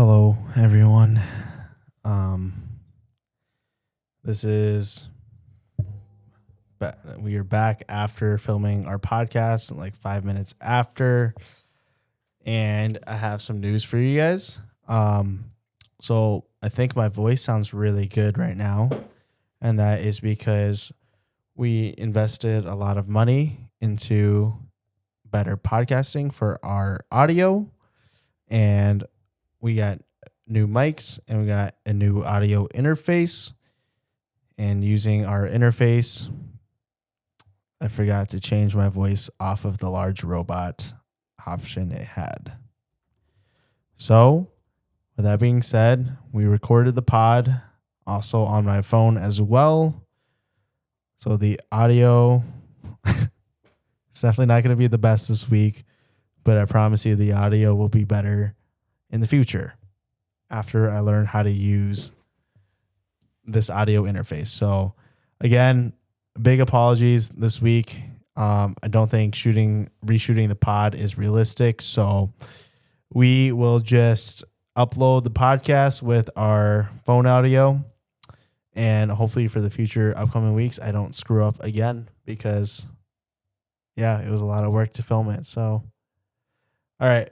Hello, everyone. Um, this is we are back after filming our podcast, like 5 minutes after, and I have some news for you guys. So I think my voice sounds really good right now, and that is because we invested a lot of money into better podcasting for our audio, and we got new mics and we got a new audio interface. And using our interface, I forgot to change my voice off of the large robot option it had. So, with that being said, we recorded the pod also on my phone as well. So the audio is definitely not going to be the best this week, but I promise you the audio will be better in the future after I learn how to use this audio interface. So again, big apologies this week. I don't think reshooting the pod is realistic. So we will just upload the podcast with our phone audio, and hopefully for the future upcoming weeks, I don't screw up again because it was a lot of work to film it. So, all right.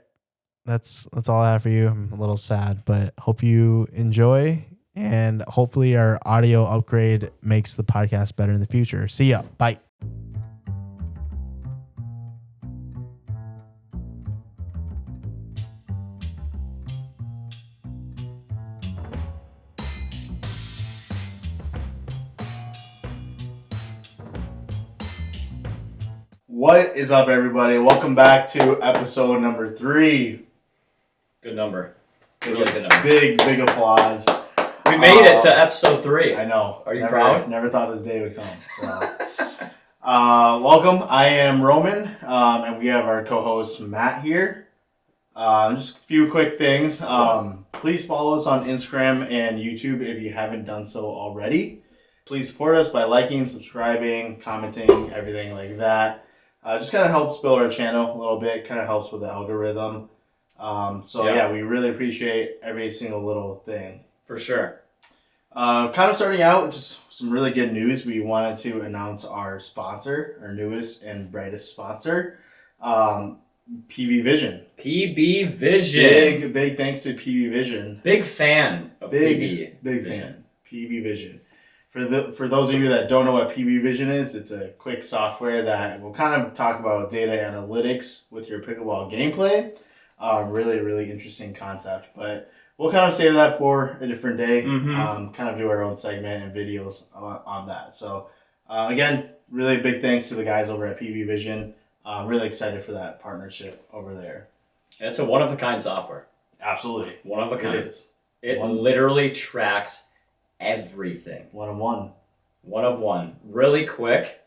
That's all I have for you. I'm a little sad, but hope you enjoy, and hopefully our audio upgrade makes the podcast better in the future. See ya. Bye. What is up, everybody? Welcome back to episode number 3. Good number. Really good number. Big applause. We made it to episode 3. I know. Are you proud? Never thought this day would come. So, welcome. I am Roman, and we have our co-host Matt here. Just a few quick things. Please follow us on Instagram and YouTube if you haven't done so already. Please support us by liking, subscribing, commenting, everything like that. Just kind of helps build our channel a little bit. Kind of helps with the algorithm. We really appreciate every single little thing. For sure. Kind of starting out, just some really good news. We wanted to announce our sponsor, our newest and brightest sponsor, PB Vision. PB Vision. Big thanks to PB Vision. Big fan of PB Big Vision. fan. PB Vision. For those of you that don't know what PB Vision is, it's a quick software that will kind of talk about data analytics with your pickleball gameplay. Really, really interesting concept, but we'll kind of save that for a different day. Kind of do our own segment and videos on that. So, again, really big thanks to the guys over at PB Vision. Really excited for that partnership over there. It's a one-of-a-kind software. Absolutely. One of a kind. It is. It literally tracks everything. One of one. One of one. Really quick.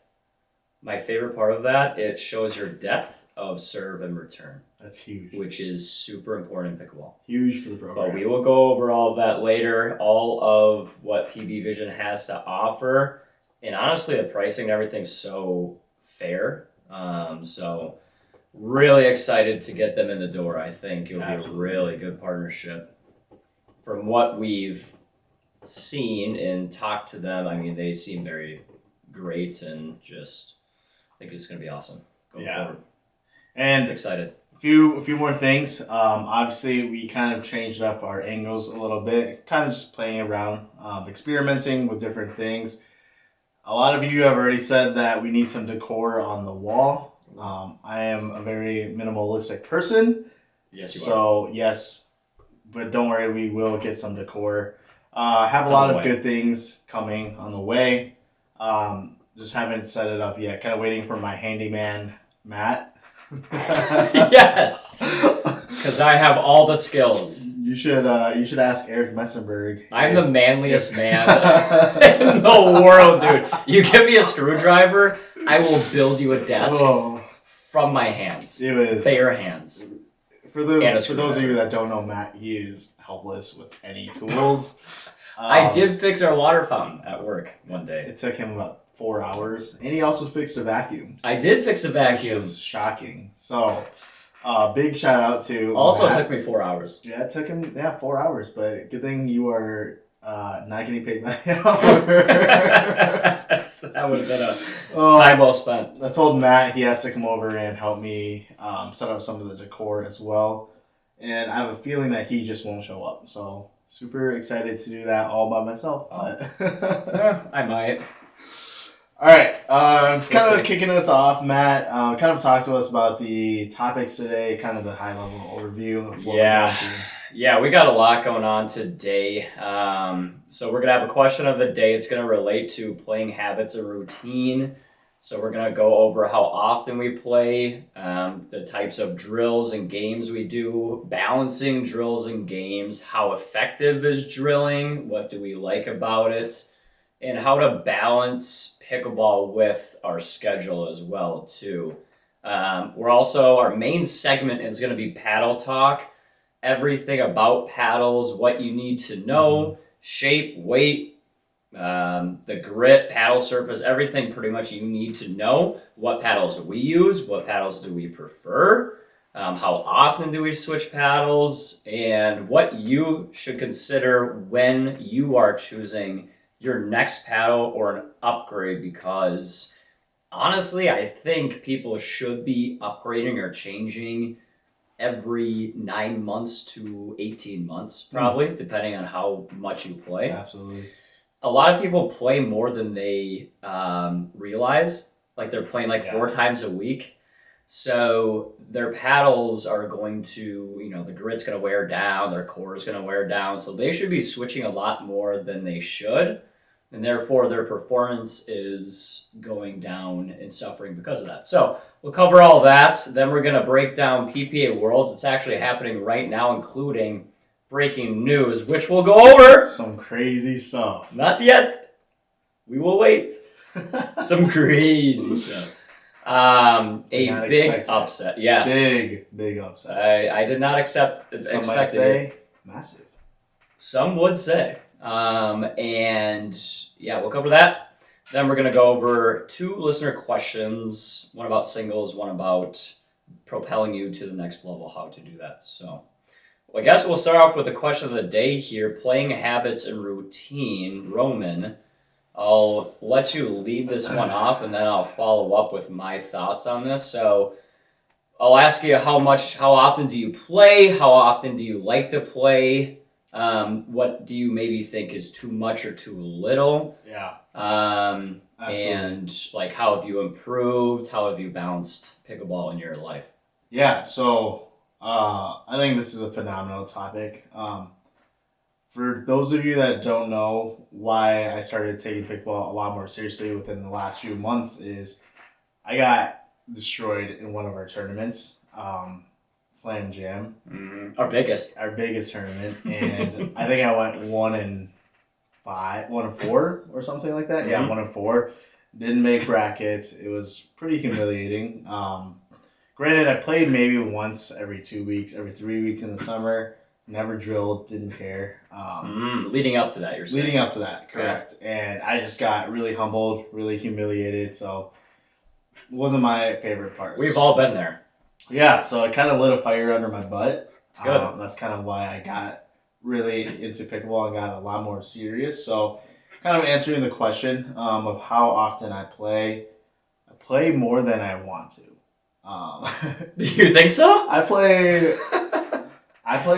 My favorite part of that, it shows your depth of serve and return. That's huge. Which is super important in pickleball. Huge for the program. But we will go over all of that later, all of what PB Vision has to offer. And honestly, the pricing and everything's so fair. So really excited to get them in the door. I think it'll be a really good partnership. From what we've seen and talked to them, I mean, they seem very great, and just I think it's going to be awesome going forward. And excited. A few more things. Obviously, we kind of changed up our angles a little bit, kind of just playing around, experimenting with different things. A lot of you have already said that we need some decor on the wall. I am a very minimalistic person. Yes, you are. So, yes, but don't worry, we will get some decor. Have a lot of good things coming on the way. Just haven't set it up yet. Kind of waiting for my handyman, Matt. Yes, because I have all the skills. You should ask Eric Messenberg. I'm the manliest man in the world, dude. You give me a screwdriver, I will build you a desk from my hands. It was bare hands. For those of you that don't know Matt, he is helpless with any tools. I did fix our water fountain at work one day. It took him about 4 hours, and he also fixed a vacuum. I did fix a vacuum. Which is shocking. So, Big shout out to Also Matt. took me 4 hours. Yeah, it took him 4 hours, but good thing you are not getting paid by the hour. That would have been a time well spent. I told Matt he has to come over and help me set up some of the decor as well, and I have a feeling that he just won't show up. So super excited to do that all by myself. But I might. All right, just kind of kicking us off, Matt. Kind of talk to us about the topics today, kind of the high level overview of what we're going through. Yeah, we got a lot going on today. So we're gonna have a question of the day. It's gonna relate to playing habits and routine. So we're gonna go over how often we play, the types of drills and games we do, balancing drills and games, how effective is drilling, what do we like about it, and how to balance pickleball with our schedule as well too. Our main segment is going to be paddle talk, everything about paddles, what you need to know, shape, weight, the grit, paddle surface, everything pretty much you need to know. What paddles we use, what paddles do we prefer, how often do we switch paddles, and what you should consider when you are choosing your next paddle or an upgrade, because honestly, I think people should be upgrading or changing every 9 months to 18 months, probably, depending on how much you play. Absolutely. A lot of people play more than they realize. Like they're playing 4 times a week. So their paddles are going to, the grit's going to wear down, their core is going to wear down. So they should be switching a lot more than they should. And therefore, their performance is going down and suffering because of that. So we'll cover all that. Then we're going to break down PPA Worlds. It's actually happening right now, including breaking news, which we'll go over. Some crazy stuff. Not yet. We will wait. Some crazy stuff. A big upset. Yes. Big upset. I did not expect Some might say massive. Some would say. We'll cover that. Then we're going to go over 2 listener questions, one about singles, one about propelling you to the next level, how to do that. So I guess we'll start off with the question of the day here, playing habits and routine. Roman, I'll let you lead this one off, and then I'll follow up with my thoughts on this. So I'll ask you how often do you play? How often do you like to play? What do you maybe think is too much or too little? Yeah. And how have you improved? How have you balanced pickleball in your life? Yeah. So I think this is a phenomenal topic. For those of you that don't know why I started taking pickleball a lot more seriously within the last few months is I got destroyed in one of our tournaments. Slam Jam. Mm-hmm. Our biggest tournament, and I think I went 1-4 or something like that. Mm-hmm. Yeah, 1-4. Didn't make brackets. It was pretty humiliating. Granted, I played maybe once every 2 weeks, every 3 weeks in the summer. Never drilled, didn't care. Leading up to that, you're saying? Leading up to that, correct. Okay. And I just got really humbled, really humiliated. So it wasn't my favorite part. We've all been there. Yeah, so it kind of lit a fire under my butt. It's good. That's kind of why I got really into pickleball and got a lot more serious. So kind of answering the question of how often I play more than I want to. You think so? I play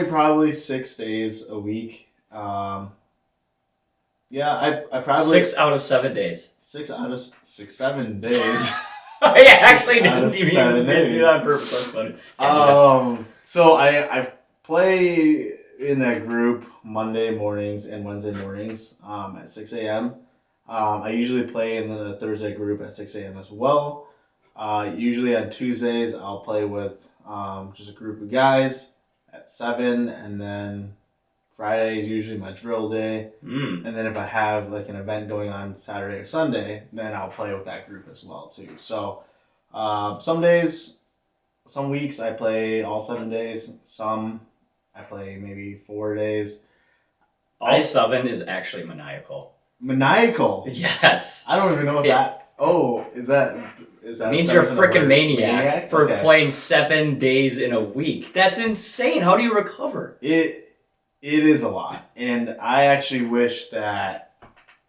probably 6 days a week. I probably 6 out of 7 days. 7 days. I actually didn't even do that on purpose. That's funny. So I play in that group Monday mornings and Wednesday mornings at 6 a.m. I usually play in the Thursday group at 6 a.m. as well. Usually on Tuesdays I'll play with just a group of guys at 7, and then Friday is usually my drill day. And then if I have an event going on Saturday or Sunday, then I'll play with that group as well too. So some weeks I play all 7 days. Some I play maybe 4 days. All 7 is actually maniacal. Maniacal? Yes. I don't even know what that... Oh, is that Is It that means you're a stemming from the freaking word maniac for Okay. playing 7 days in a week. That's insane. How do you recover? It is a lot, and I actually wish that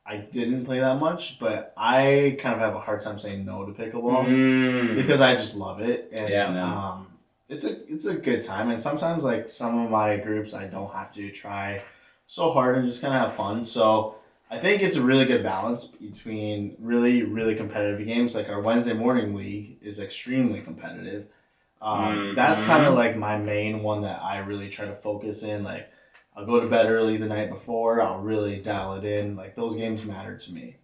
I didn't play that much, but I kind of have a hard time saying no to pickleball because I just love it, and Yeah, man. it's a good time. And sometimes like some of my groups, I don't have to try so hard and just kind of have fun. So I think it's a really good balance between really competitive games. Like our Wednesday morning league is extremely competitive. That's kind of like my main one that I really try to focus in. Like I'll go to bed early the night before. I'll really dial it in. Like those games matter to me.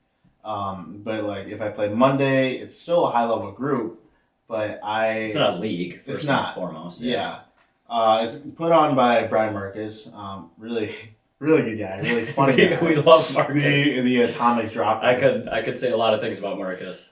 But like if I play Monday, it's still a high level group, but It's not a league, It's first not. and foremost. Yeah. It's put on by Brian Marcus. Really, really good guy. Really funny guy. we love Marcus. The atomic dropper. I could say a lot of things about Marcus.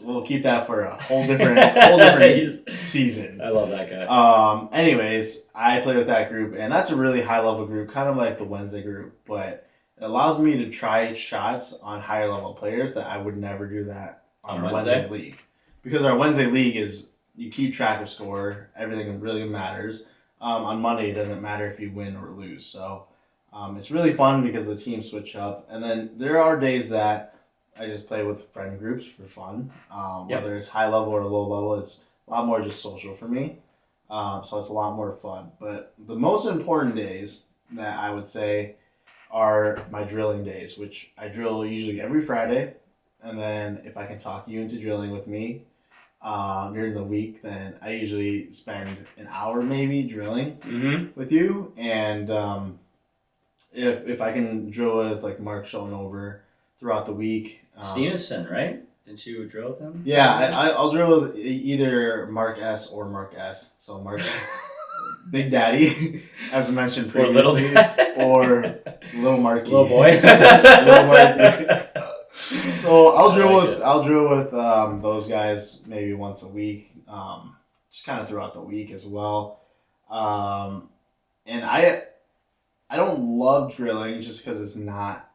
We'll keep that for a whole different season. I love that guy. Anyways, I play with that group, and that's a really high level group, kind of like the Wednesday group, but it allows me to try shots on higher level players that I would never do that on our Wednesday league. Because our Wednesday league is you keep track of score, everything really matters. On Monday, it doesn't matter if you win or lose. So it's really fun because the teams switch up. And then there are days that I just play with friend groups for fun. Whether it's high level or low level, it's a lot more just social for me. So it's a lot more fun. But the most important days that I would say are my drilling days, which I drill usually every Friday. And then if I can talk you into drilling with me, during the week, then I usually spend an hour maybe drilling with you. And if I can drill with like Mark showing over throughout the week. Stevenson, right? Didn't you drill with him? Yeah, I'll drill with either Mark S or Mark S. So Mark, Big Daddy, as mentioned previously, or Little Marky, Little boy, Little Marky. So I'll drill with those guys maybe once a week, just kind of throughout the week as well. And I don't love drilling just because it's not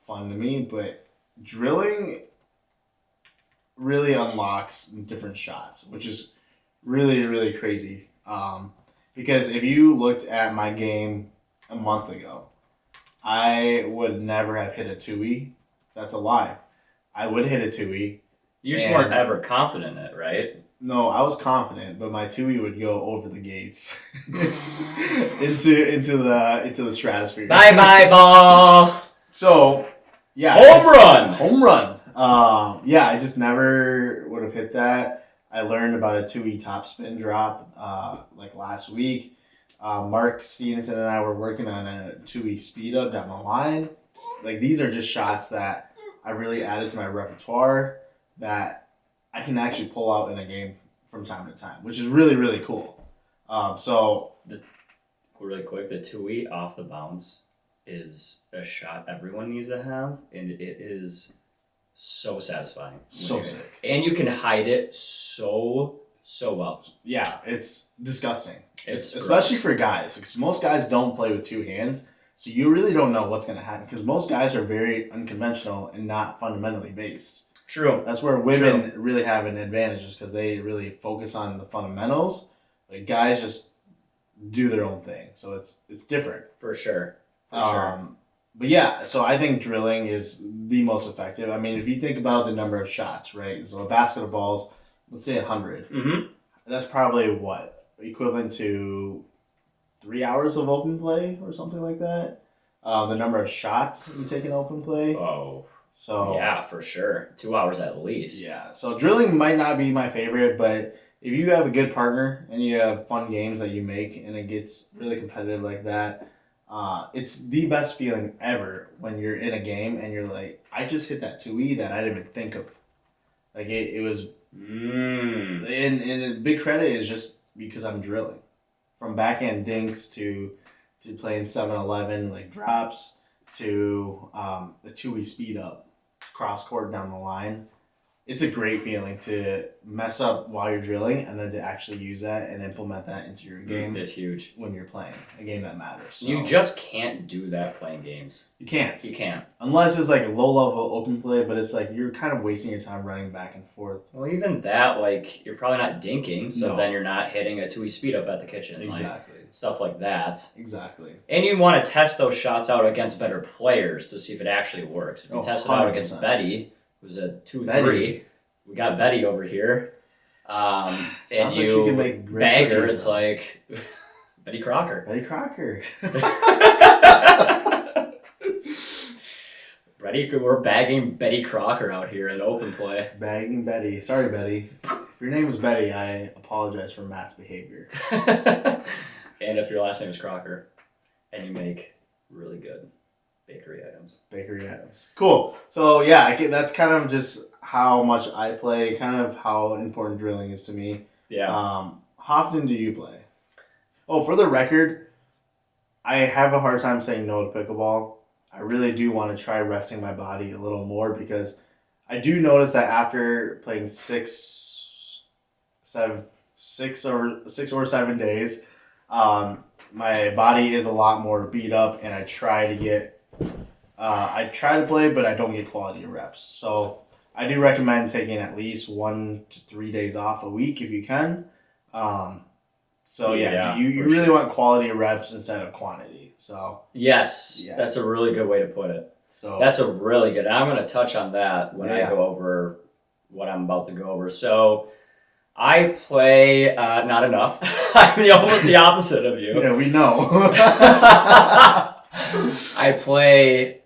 fun to me, but drilling really unlocks different shots, which is really crazy. Because if you looked at my game a month ago, I would never have hit a 2E. That's a lie. I would hit a 2E. You just weren't ever confident in it, right? No, I was confident, but my 2E would go over the gates into the stratosphere. Bye ball. So yeah, home run. Yeah, I just never would have hit that. I learned about a 2E top spin drop like last week. Mark Stevenson and I were working on a 2E speed up down the line. Like these are just shots that I really added to my repertoire that I can actually pull out in a game from time to time, which is really cool. Really quick, the 2E off the bounce is a shot everyone needs to have, and it is so satisfying. So sick. And you can hide it so well. Yeah, it's disgusting. It's especially for guys, because most guys don't play with two hands, so you really don't know what's going to happen, because most guys are very unconventional and not fundamentally based. True. That's where women really have an advantage, is because they really focus on the fundamentals. Like guys just do their own thing, so it's different. For sure. But yeah, so I think drilling is the most effective. I mean, if you think about the number of shots, right? So a basket of balls, let's say 100. Mm-hmm. That's probably what? Equivalent to 3 hours of open play or something like that. The number of shots you take in open play. Oh. So yeah, for sure. 2 hours at least. Yeah. So drilling might not be my favorite, but if you have a good partner and you have fun games that you make and it gets really competitive like that, it's the best feeling ever when you're in a game and you're like, I just hit that 2E that I didn't even think of. Like it was, and a big credit is just because I'm drilling, from backhand dinks to playing 7-11 like drops to the 2E speed up cross court down the line. it's a great feeling to mess up while you're drilling and then to actually use that and implement that into your game. It's huge when you're playing a game that matters. So. You just can't do that playing games. You can't. You can't. Unless it's like a low level open play, but it's like you're kind of wasting your time running back and forth. Well, even that, like, you're probably not dinking, so then you're not hitting a 2E speed up at the kitchen. Exactly. Like, stuff like that. Exactly. And you want to test those shots out against better players to see if it actually works. If you test it out against Betty, who's a 2-3. We got Betty over here. And Sounds you like she can make great bag her, cookies, it's though. like Betty Crocker. Betty Crocker. We're bagging Betty Crocker out here in open play. Bagging Betty. Sorry, Betty. If your name is Betty, I apologize for Matt's behavior. And if your last name is Crocker and you make really good bakery items. Cool. So yeah, that's kind of just how much I play, kind of how important drilling is to me. Yeah. How often do you play? Oh, for the record, I have a hard time saying no to pickleball. I really do want to try resting my body a little more because I do notice that after playing 6 or 7 days, my body is a lot more beat up, and I try to play, but I don't get quality reps. So I do recommend taking at least 1 to 3 days off a week if you can. You really want quality reps instead of quantity. So yes, that's a really good way to put it. So that's a really good. I'm going to touch on that when I go over what I'm about to go over. So I play not enough. I'm almost the opposite of you. Yeah, we know. I play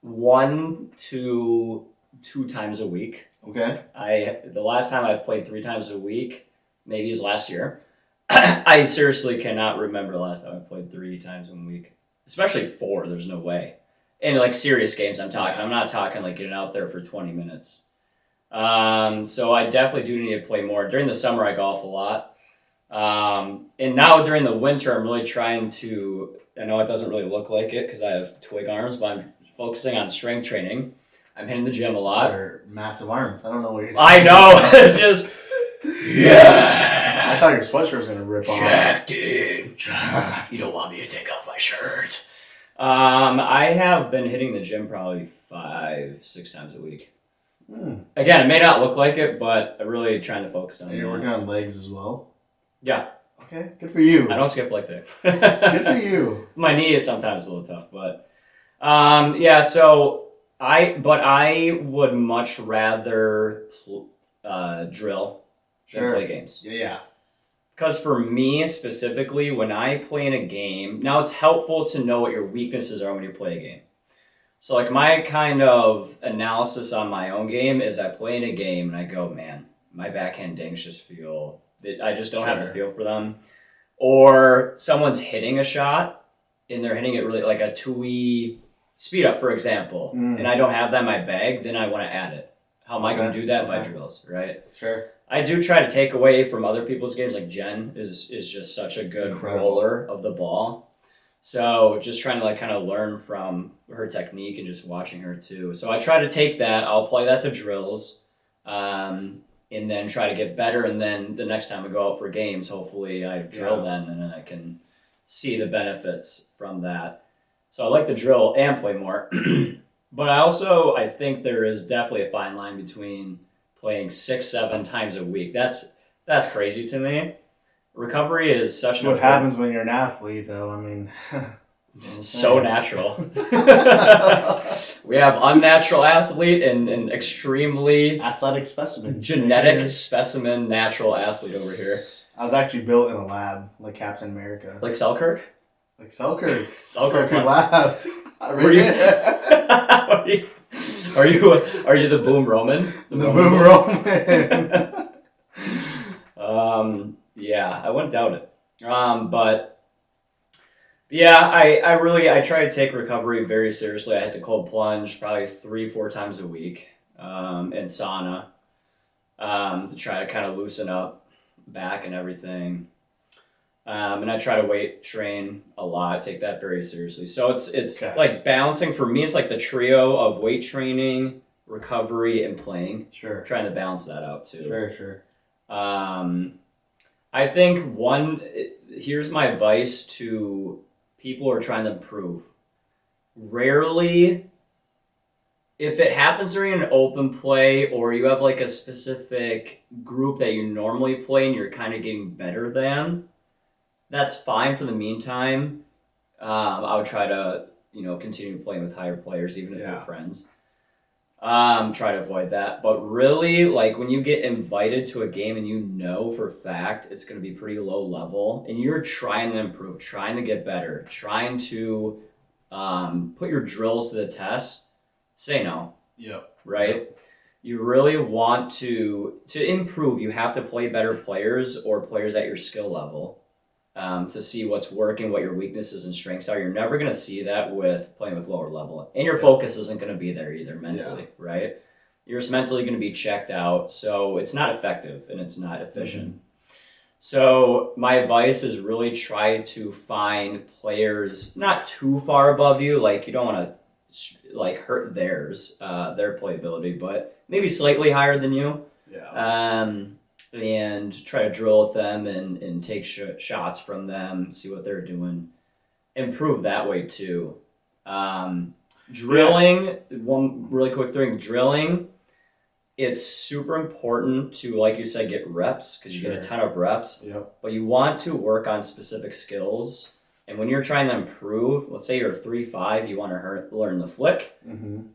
1 to 2 times a week. Okay. The last time I've played 3 times a week, maybe is last year. I seriously cannot remember the last time I played 3 times a week, especially 4. There's no way. And like serious games, I'm talking. I'm not talking like getting out there for 20 minutes. So I definitely do need to play more. During the summer, I golf a lot. And now during the winter, I'm really trying to. I know it doesn't really look like it because I have twig arms, but I'm focusing on strength training. I'm hitting the gym a lot. Or massive arms. I don't know what you're talking about. I know. It's just. Yeah. I thought your sweatshirt was going to rip off. Jack, dude. Jack. You don't want me to take off my shirt. I have been hitting the gym probably 5-6 times a week. Again, it may not look like it, but I'm really trying to focus on it. You're working on legs as well? Yeah. Okay, good for you. I don't skip like that. Good for you. My knee is sometimes a little tough, but so I would much rather drill than play games. Yeah. Because for me specifically, when I play in a game, now it's helpful to know what your weaknesses are when you play a game. So like my kind of analysis on my own game is I play in a game and I go, man, my backhand dings just feel, I just don't have the feel for them. Or someone's hitting a shot and they're hitting it really like a 2E speed up, for example, and I don't have that in my bag, then I want to add it. How am I going to do that? By drills, right? Sure. I do try to take away from other people's games. Like Jen is just such a good roller of the ball. So just trying to like kind of learn from her technique and just watching her too. So I try to take that. I'll play that to drills, and then try to get better. And then the next time I go out for games, hopefully I drill then, and then I can see the benefits from that. So I like to drill and play more. But I think there is definitely a fine line between playing 6-7 times a week. That's crazy to me. Recovery is such what happens when you're an athlete, though. I mean, so natural. We have unnatural athlete and extremely athletic specimen, genetic specimen, natural athlete over here. I was actually built in a lab, like Captain America, like Selkirk. Like Selkirk. Selkirk Labs. Are you the Boom Roman? The Boom Roman. Yeah, I wouldn't doubt it. But yeah, I try to take recovery very seriously. I hit the cold plunge probably 3-4 times a week, and sauna, to try to kind of loosen up back and everything. And I try to weight train a lot, take that very seriously. So it's like balancing for me. It's like the trio of weight training, recovery and playing. Sure. Trying to balance that out too. Sure. I think here's my advice to people who are trying to improve. Rarely, if it happens during an open play or you have like a specific group that you normally play and you're kind of getting better than, that's fine for the meantime. I would try to, continue playing with higher players, even if they're friends. Try to avoid that. But really, like when you get invited to a game and you know for a fact it's going to be pretty low level and you're trying to improve, trying to get better, trying to put your drills to the test, say no. Yep. Right? Yep. You really want to improve, you have to play better players or players at your skill level. To see what's working, what your weaknesses and strengths are. You're never going to see that with playing with lower level. And your focus isn't going to be there either mentally, right? You're just mentally going to be checked out. So it's not effective and it's not efficient. Mm-hmm. So my advice is really try to find players not too far above you. Like you don't want to like hurt their playability, but maybe slightly higher than you. Yeah. And try to drill with them and take shots from them, see what they're doing, improve that way too. Drilling, one really quick thing, drilling, it's super important to, like you said, get reps because you get a ton of reps, but you want to work on specific skills. And when you're trying to improve, let's say you're 3-5, you want to learn the flick,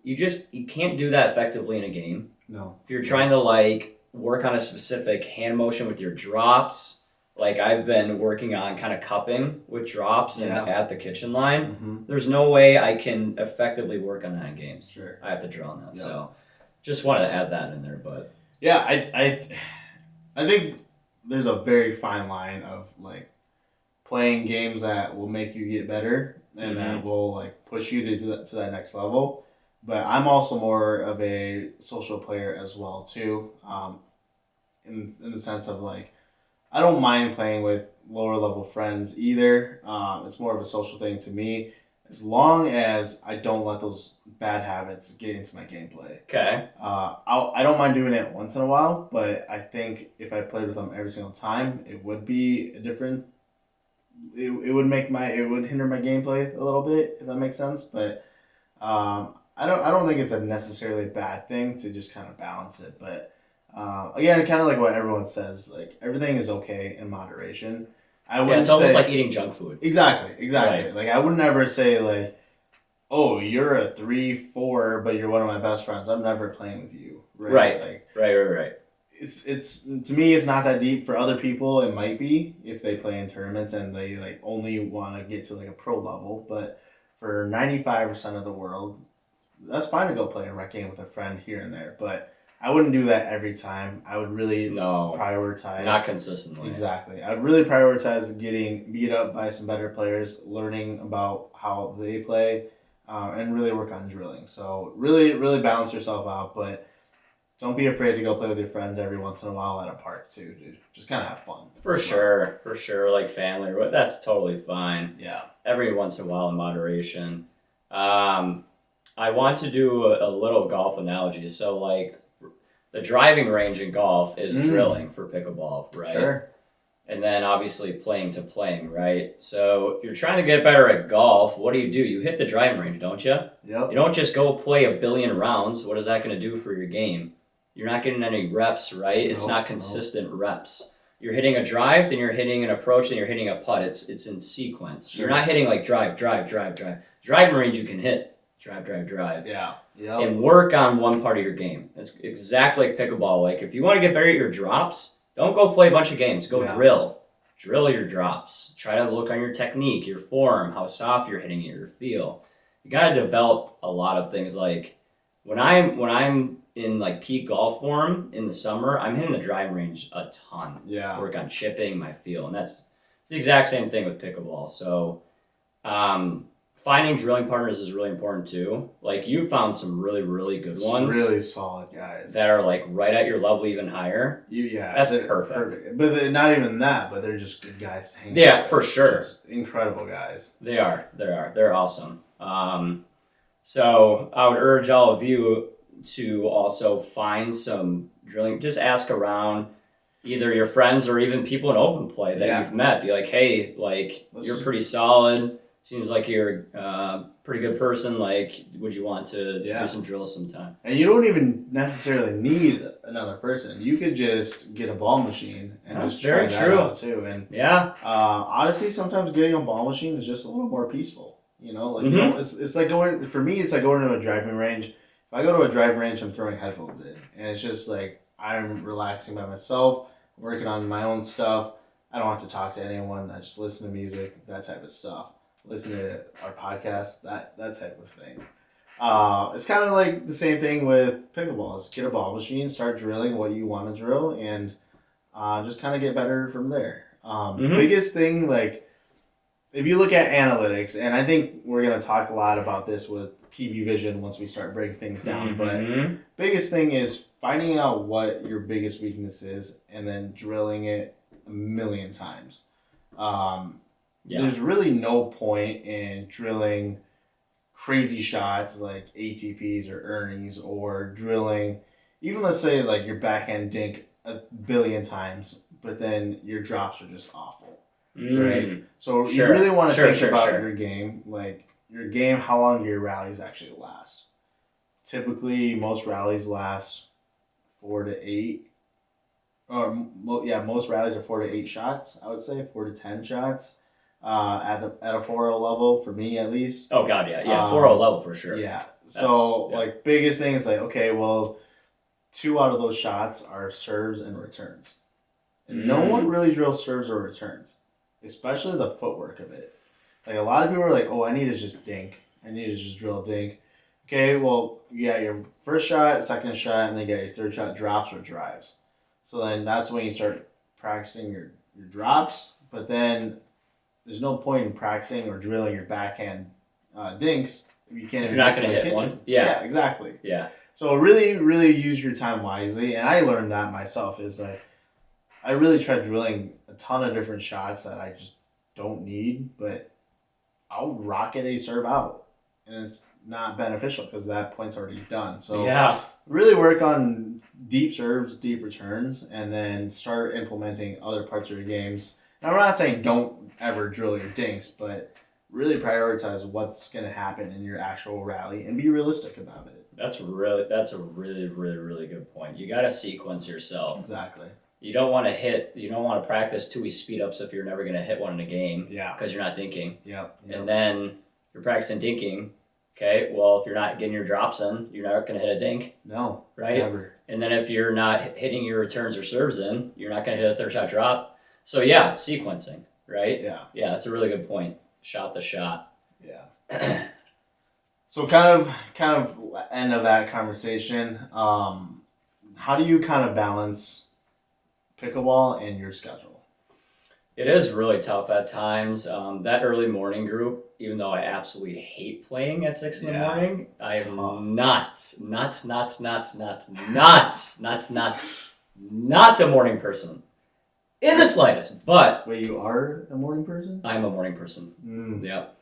you can't do that effectively in a game. No. If you're trying to work on a specific hand motion with your drops. Like I've been working on kind of cupping with drops and at the kitchen line. Mm-hmm. There's no way I can effectively work on that in games. Sure. I have to drill on that. Yep. So just wanted to add that in there. But yeah, I think there's a very fine line of like playing games that will make you get better and that will like push you to that next level. But I'm also more of a social player as well too, in the sense of like, I don't mind playing with lower level friends either. It's more of a social thing to me, as long as I don't let those bad habits get into my gameplay. Okay. I don't mind doing it once in a while, but I think if I played with them every single time, it would be a different. It would hinder my gameplay a little bit, if that makes sense. But I don't think it's a necessarily bad thing to just kind of balance it, but again, kind of like what everyone says, like everything is okay in moderation. It's almost like eating junk food. Exactly. Right. Like I would never say like, oh, you're a 3-4, but you're one of my best friends. I'm never playing with you. Right. Like, right. It's to me, it's not that deep. For other people, it might be if they play in tournaments and they like only want to get to like a pro level. But for 95% of the world, that's fine to go play a rec game with a friend here and there, but I wouldn't do that every time. I would really prioritize. Not consistently. Exactly. I'd really prioritize getting beat up by some better players, learning about how they play, and really work on drilling. So really, really balance yourself out, but don't be afraid to go play with your friends every once in a while at a park too, dude. Just kind of have fun. For sure. Like family, that's totally fine. Yeah. Every once in a while in moderation. I want to do a little golf analogy. So, like, the driving range in golf is drilling for pickleball, right? Sure. And then, obviously, playing to playing, right? So, if you're trying to get better at golf, what do? You hit the driving range, don't you? Yep. You don't just go play a billion rounds. What is that going to do for your game? You're not getting any reps, right? It's not consistent reps. You're hitting a drive, then you're hitting an approach, then you're hitting a putt. It's in sequence. Sure. You're not hitting, like, drive. Driving range you can hit. Drive. Yeah. Yep. And work on one part of your game. It's exactly like pickleball. Like, if you want to get better at your drops, don't go play a bunch of games. Go drill. Drill your drops. Try to look on your technique, your form, how soft you're hitting it, your feel. You got to develop a lot of things. Like, when I'm in, like, peak golf form in the summer, I'm hitting the driving range a ton. Yeah. Work on chipping, my feel. And it's the exact same thing with pickleball. So, finding drilling partners is really important too. Like, you found some really, really good ones. Really solid guys. That are like right at your level, even higher. That's perfect. But they're not even that, but they're just good guys to hang out with. Yeah, for sure. Just incredible guys. They are. They're awesome. So I would urge all of you, to also find some drilling. Just ask around, either your friends or even people in open play that you've met. Be like, hey, like you're pretty solid. Seems like you're a pretty good person. Like, would you want to do some drills sometime? And you don't even necessarily need another person. You could just get a ball machine and just try that out too. And honestly, sometimes getting a ball machine is just a little more peaceful. You know, like you know, it's like going, for me, it's like going to a driving range. If I go to a driving range, I'm throwing headphones in, and it's just like I'm relaxing by myself, working on my own stuff. I don't have to talk to anyone. I just listen to music, that type of stuff. Listen to our podcast, that type of thing. It's kind of like the same thing with pickleballs. Get a ball machine, start drilling what you want to drill, and just kind of get better from there. Biggest thing, like, if you look at analytics, and I think we're going to talk a lot about this with PB Vision once we start breaking things down, but biggest thing is finding out what your biggest weakness is and then drilling it a million times. There's really no point in drilling crazy shots like ATPs or Ernies, or drilling, even let's say like your backhand dink a billion times, but then your drops are just awful, right? So you really want to think about your game, like your game, how long do your rallies actually last? Typically, most rallies last 4 to 8. Most rallies are 4 to 8 shots. I would say 4 to 10 shots. At a 4-0 level, for me at least. Oh god, yeah, 4-0 level for sure. Yeah. So like biggest thing is like, okay, well, 2 out of those shots are serves and returns. And no one really drills serves or returns, especially the footwork of it. Like a lot of people are like, oh, I need to just dink. I need to just drill a dink. Okay, well, you got your first shot, second shot, and then you got your third shot drops or drives. So then that's when you start practicing your drops, but then there's no point in practicing or drilling your backhand dinks if you can't. If you're not going to hit one. Yeah, exactly. Yeah. So really, really use your time wisely, and I learned that myself. Is like I really tried drilling a ton of different shots that I just don't need, but I'll rocket a serve out, and it's not beneficial because that point's already done. So really work on deep serves, deep returns, and then start implementing other parts of your games. Now, I'm not saying don't ever drill your dinks, but really prioritize what's going to happen in your actual rally and be realistic about it. That's a really, really, really good point. You got to sequence yourself. Exactly. You don't want to practice 2 speed ups if you're never going to hit one in a game. Yeah. Because you're not dinking. Yep. And then you're practicing dinking. Okay, well, if you're not getting your drops in, you're not going to hit a dink. No. Right? Never. And then if you're not hitting your returns or serves in, you're not going to hit a third shot drop. So yeah, it's sequencing, right? Yeah. Yeah, that's a really good point. Shot the shot. Yeah. So kind of end of that conversation. How do you kind of balance pickleball and your schedule? It is really tough at times. That early morning group, even though I absolutely hate playing at 6 in the morning, I am not a morning person. In the slightest, but... Wait, you are a morning person? I'm a morning person. Yep.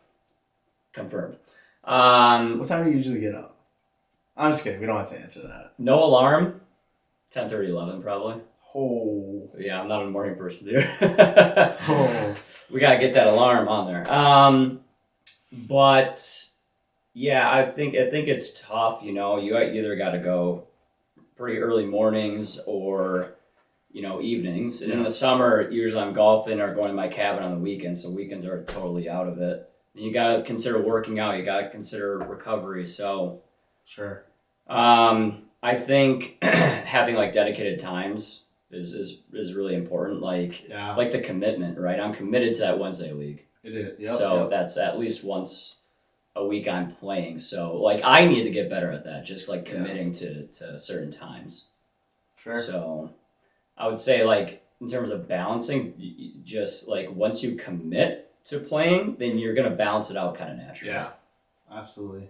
Confirmed. What time do you usually get up? I'm just kidding. We don't have to answer that. No alarm. 10:30, 11 probably. Oh. Yeah, I'm not a morning person, dude. We got to get that alarm on there. But, yeah, I think it's tough, you know. You either got to go pretty early mornings or... evenings. And in the summer, usually I'm golfing or going to my cabin on the weekends, so weekends are totally out of it. And you got to consider working out. You got to consider recovery. So, sure. I think having like dedicated times is really important. Like the commitment, right? I'm committed to that Wednesday league. It is. Yep, so that's at least once a week I'm playing. So like I need to get better at that. Just like committing to certain times. Sure. So. I would say, like, in terms of balancing, just, like, once you commit to playing, then you're going to balance it out kind of naturally. Yeah, absolutely.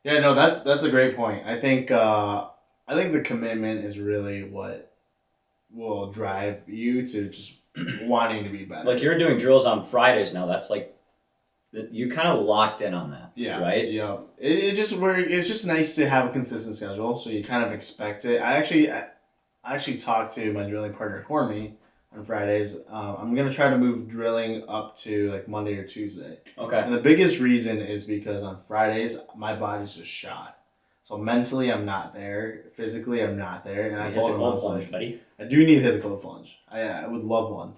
Yeah, no, that's a great point. I think the commitment is really what will drive you to just wanting to be better. Like, you're doing drills on Fridays now. That's, like, you kind of locked in on that. Yeah. Right? Yeah. It's just nice to have a consistent schedule, so you kind of expect it. I actually talked to my drilling partner, Cormy, on Fridays. I'm going to try to move drilling up to like Monday or Tuesday. Okay. And the biggest reason is because on Fridays, my body's just shot. So mentally, I'm not there. Physically, I'm not there. And I told him, I was like, buddy. I do need to hit the cold plunge. I would love one.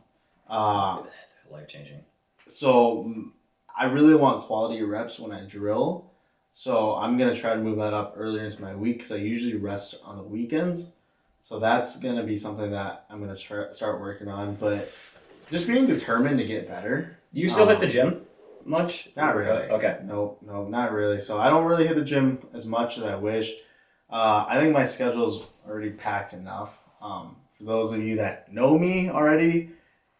Life-changing. So I really want quality reps when I drill. So I'm going to try to move that up earlier into my week because I usually rest on the weekends. So that's going to be something that I'm going to start working on. But just being determined to get better. Do you still hit the gym much? Not really. Okay. No, not really. So I don't really hit the gym as much as I wish. I think my schedule's already packed enough. For those of you that know me already,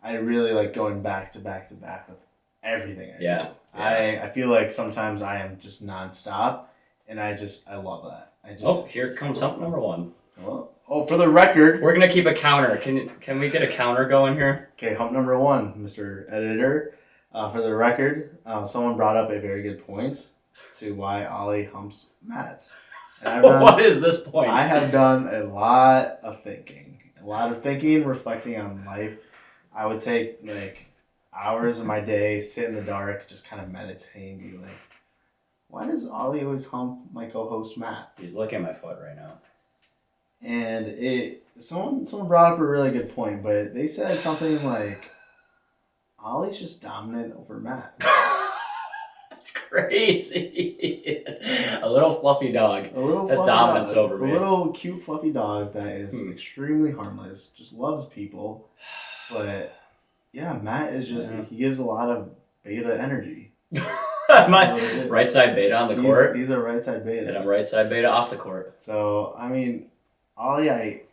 I really like going back to back to back with everything I do. Yeah. I feel like sometimes I am just nonstop, and I love that. Here comes hump number 1. Oh, for the record, we're gonna keep a counter. Can we get a counter going here? Okay, hump number 1, Mr. Editor. For the record, someone brought up a very good point to why Ollie humps Matt. And What is this point? I have done a lot of thinking, reflecting on life. I would take like hours of my day, sit in the dark, just kind of meditate, be like, why does Ollie always hump my co-host Matt? He's looking at my foot right now. And someone brought up a really good point, but they said something like, Ollie's just dominant over Matt. That's crazy. A little fluffy dog. That's dominance over me. A little cute fluffy dog that is extremely harmless, just loves people. But yeah, Matt is just, he gives a lot of beta energy. Am I right side beta on the court? He's a right side beta. And I'm right side beta off the court. So, I mean, Ollie, I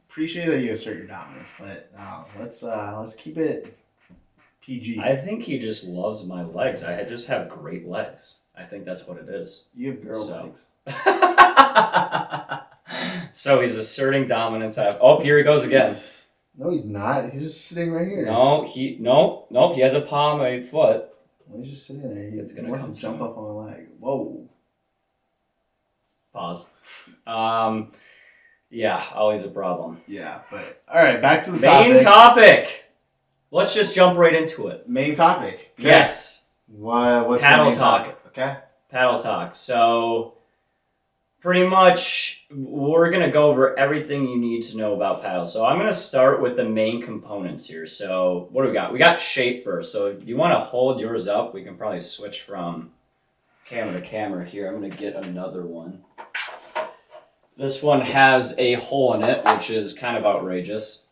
appreciate that you assert your dominance, but let's keep it PG. I think he just loves my legs. I just have great legs. I think that's what it is. You have girl legs. So he's asserting dominance. Here he goes again. No, he's not. He's just sitting right here. Nope. He has a palm, a foot. Well, he's just sitting there. He wants to jump up on my leg. Whoa. Pause. Yeah, always a problem. Yeah, but all right, back to the main topic. Let's just jump right into it. Main topic. Okay. Yes. What's paddle the main talk? Topic? Okay. Paddle talk. So, pretty much, we're gonna go over everything you need to know about paddle. So I'm gonna start with the main components here. So what do we got? We got shape first. So if you want to hold yours up, we can probably switch from camera to camera here. I'm gonna get another one. This one has a hole in it, which is kind of outrageous.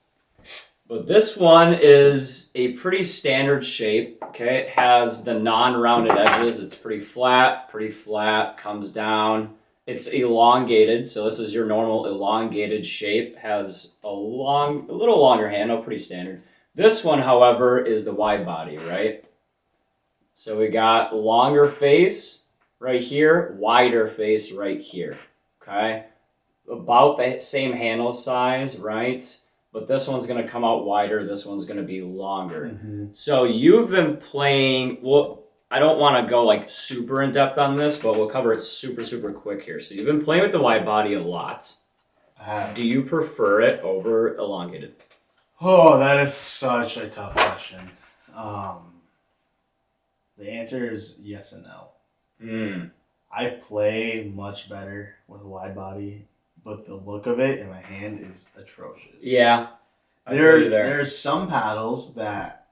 But this one is a pretty standard shape, okay? It has the non-rounded edges. It's pretty flat, comes down. It's elongated, so this is your normal elongated shape. Has a little longer handle, pretty standard. This one, however, is the wide body, right? So we got longer face right here, wider face right here, okay? About the same handle size, right? But this one's going to come out wider. This one's going to be longer. Mm-hmm. So you've been playing, I don't want to go like super in depth on this, but we'll cover it super quick here. So you've been playing with the wide body a lot. Do you prefer it over elongated? Oh, that is such a tough question. The answer is yes and no. I play much better with a wide body, but the look of it in my hand is atrocious. Yeah. There are some paddles that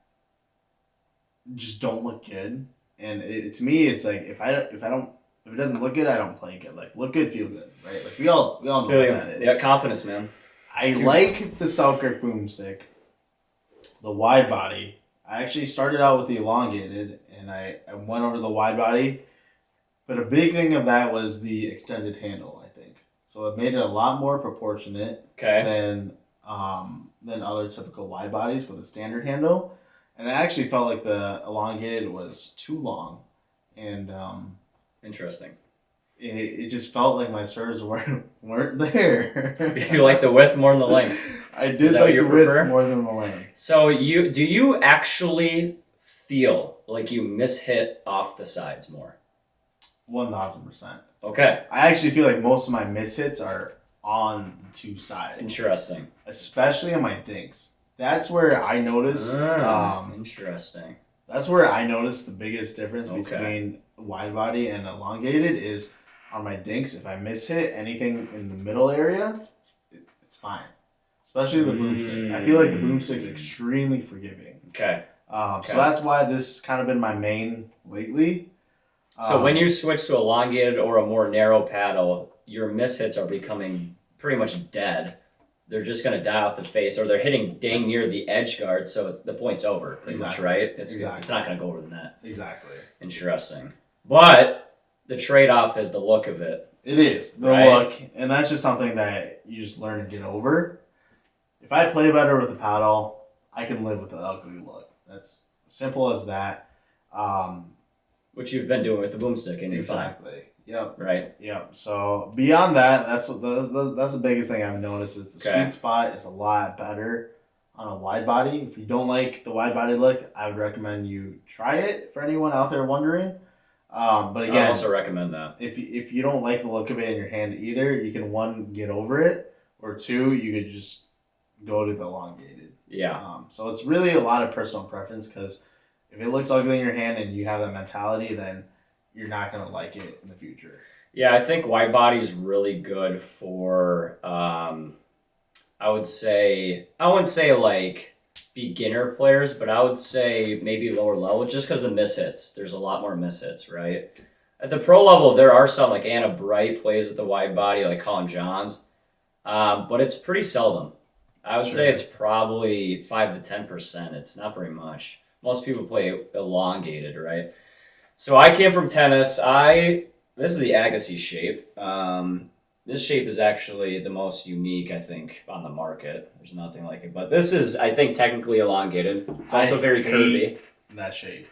just don't look good. And to me, it's like if it doesn't look good, I don't play good. Like look good, feel good, right? Like we all know what that is. Yeah, confidence, man. I like the Selkirk boomstick, the wide body. I actually started out with the elongated, and I went over to the wide body. But a big thing of that was the extended handle, I think. So it made it a lot more proportionate than other typical wide bodies with a standard handle. And I actually felt like the elongated was too long. And interesting. It just felt like my serves weren't there. You like the width more than the length? I did like the width more than the length. So do you actually feel like you mishit off the sides more? 1000%. Okay. I actually feel like most of my mishits are on the two sides. Interesting. Especially on my dinks. That's where I notice. Interesting. That's where I notice the biggest difference Okay. between wide body and elongated is on my dinks. If I mishit anything in the middle area, it's fine. Especially the boomstick. I feel like the boomstick's extremely forgiving. Okay. So that's why this has kind of been my main lately. So when you switch to elongated or a more narrow paddle, your mishits are becoming pretty much dead. They're just going to die off the face, or they're hitting dang near the edge guard, so the point's over, pretty much, right? It's not going to go over the net. Exactly. Interesting. But the trade-off is the look of it. It is, the look, and that's just something that you just learn to get over. If I play better with a paddle, I can live with the ugly look. That's simple as that. Which you've been doing with the boomstick, and you're fine. Exactly. Yep. Right. Yep. So beyond that, that's the biggest thing I've noticed is the sweet spot is a lot better on a wide body. If you don't like the wide body look, I would recommend you try it for anyone out there wondering. But again, I also recommend that. If you don't like the look of it in your hand either, you can one, get over it, or two, you could just go to the elongated. Yeah. So it's really a lot of personal preference, because if it looks ugly in your hand and you have that mentality, then you're not going to like it in the future. Yeah, I think wide body is really good for, I wouldn't say like beginner players, but I would say maybe lower level, just because of the mishits. There's a lot more mishits, right? At the pro level, there are some, like Anna Bright plays at the wide body, like Colin Johns, but it's pretty seldom. I would say it's probably 5 to 10%. It's not very much. Most people play elongated, right? So I came from tennis. This is the Agassi shape. This shape is actually the most unique, I think, on the market. There's nothing like it. But this is, I think, technically elongated. It's also very curvy. That shape.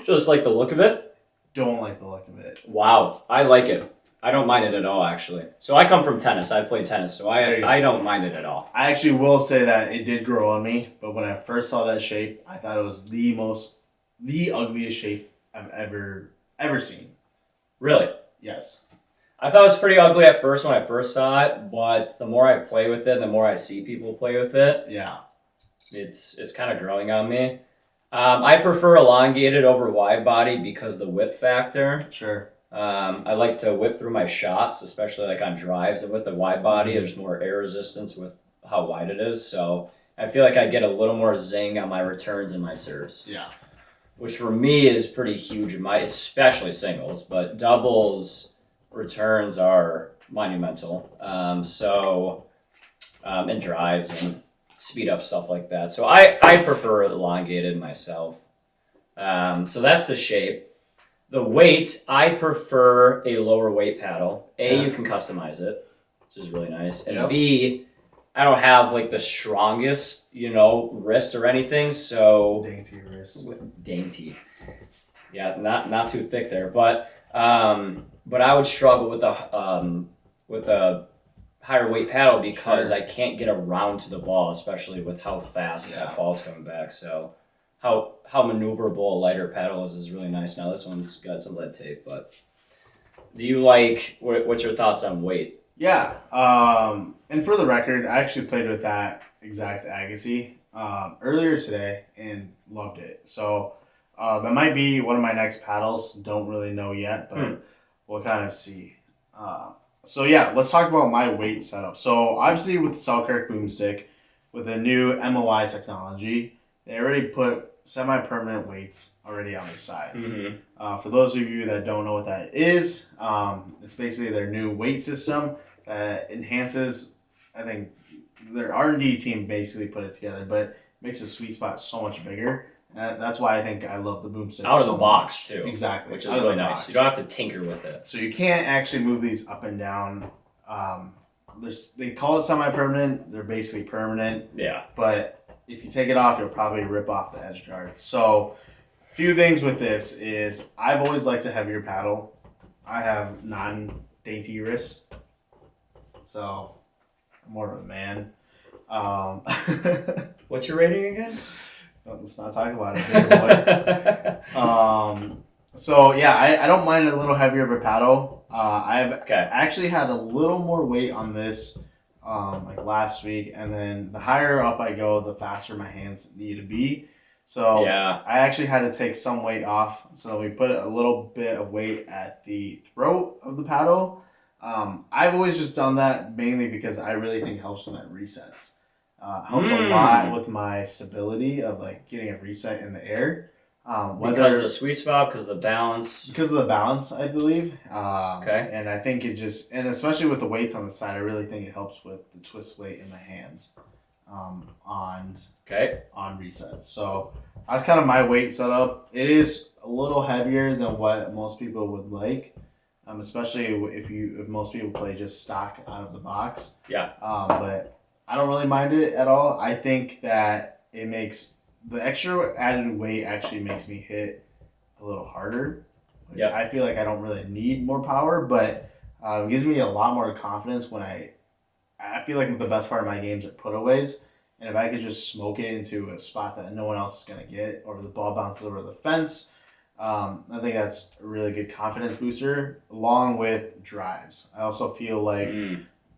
Just like the look of it? Don't like the look of it. Wow. I like it. I don't mind it at all, actually. So I come from tennis. I play tennis, so I don't mind it at all. I actually will say that it did grow on me, but when I first saw that shape, I thought it was the ugliest shape I've ever seen. Really? Yes. I thought it was pretty ugly at first when I first saw it, but the more I play with it, the more I see people play with it. Yeah. It's kind of growing on me. I prefer elongated over wide body because of the whip factor. Sure. I like to whip through my shots, especially like on drives. And with the wide body, there's more air resistance with how wide it is. So I feel like I get a little more zing on my returns and my serves. Yeah. Which for me is pretty huge in especially singles, but doubles returns are monumental. And drives and speed up stuff like that. So I prefer elongated myself. So that's the shape. The weight, I prefer a lower weight paddle. You can customize it, which is really nice. And B, I don't have like the strongest, wrist or anything. So dainty wrist. Dainty. Yeah, not too thick there, but I would struggle with a higher weight paddle because I can't get around to the ball, especially with how fast that ball's coming back. So how maneuverable a lighter paddle is really nice. Now this one's got some lead tape, but do you what's your thoughts on weight? Yeah. And for the record, I actually played with that exact Agassi earlier today and loved it. So that might be one of my next paddles. Don't really know yet, but we'll kind of see. So yeah, let's talk about my weight setup. So obviously with the Selkirk boomstick, with the new MOI technology, they already put semi-permanent weights already on the sides. Mm-hmm. For those of you that don't know what that is, it's basically their new weight system that enhances, I think their R&D team basically put it together, but makes the sweet spot so much bigger. And that's why I think I love the boomstick out of the box too. Exactly, which is really nice. You don't have to tinker with it. So you can't actually move these up and down. They call it semi-permanent. They're basically permanent. Yeah. But if you take it off, you'll probably rip off the edge guard. So a few things with this is I've always liked a heavier paddle. I have non-dainty wrists, so I'm more of a man. What's your rating again? Let's not talk about it, big boy. So yeah, I don't mind a little heavier of a paddle. I've actually had a little more weight on this like last week, and then the higher up I go, the faster my hands need to be. So Yeah. I actually had to take some weight off. So we put a little bit of weight at the throat of the paddle. I've always just done that mainly because I really think it helps when that resets. Helps a lot with my stability of like getting a reset in the air. Because of the sweet spot, because of the balance. Because of the balance, I believe. Okay. And I think it just, and especially with the weights on the side, I really think it helps with the twist weight in my hands on resets. So that's kind of my weight setup. It is a little heavier than what most people would like, especially if most people play just stock out of the box. Yeah. But I don't really mind it at all. I think that it makes the extra added weight actually makes me hit a little harder, which I feel like I don't really need more power, but it gives me a lot more confidence when I feel like the best part of my games are putaways, and if I could just smoke it into a spot that no one else is going to get, or the ball bounces over the fence, I think that's a really good confidence booster, along with drives. I also feel like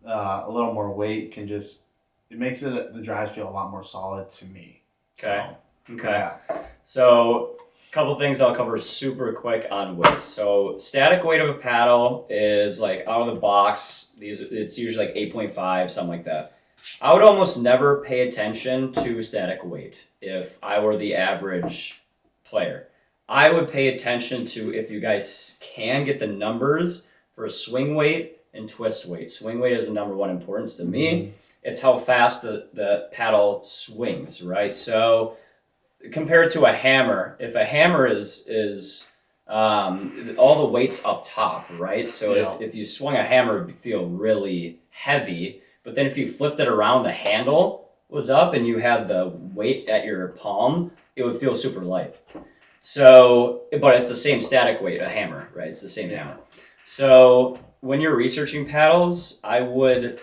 a little more weight can just, it makes the drives feel a lot more solid to me. Okay. So, okay. Yeah. So, a couple things I'll cover super quick on weight. So, static weight of a paddle is like out of the box. It's usually like 8.5, something like that. I would almost never pay attention to static weight if I were the average player. I would pay attention to if you guys can get the numbers for swing weight and twist weight. Swing weight is the number one importance to me. It's how fast the paddle swings, right? So compared to a hammer, if a hammer is all the weight's up top, right? So if you swung a hammer, it would feel really heavy. But then if you flipped it around, the handle was up and you had the weight at your palm, it would feel super light. So, but it's the same static weight, a hammer, right? It's the same hammer. So when you're researching paddles, I would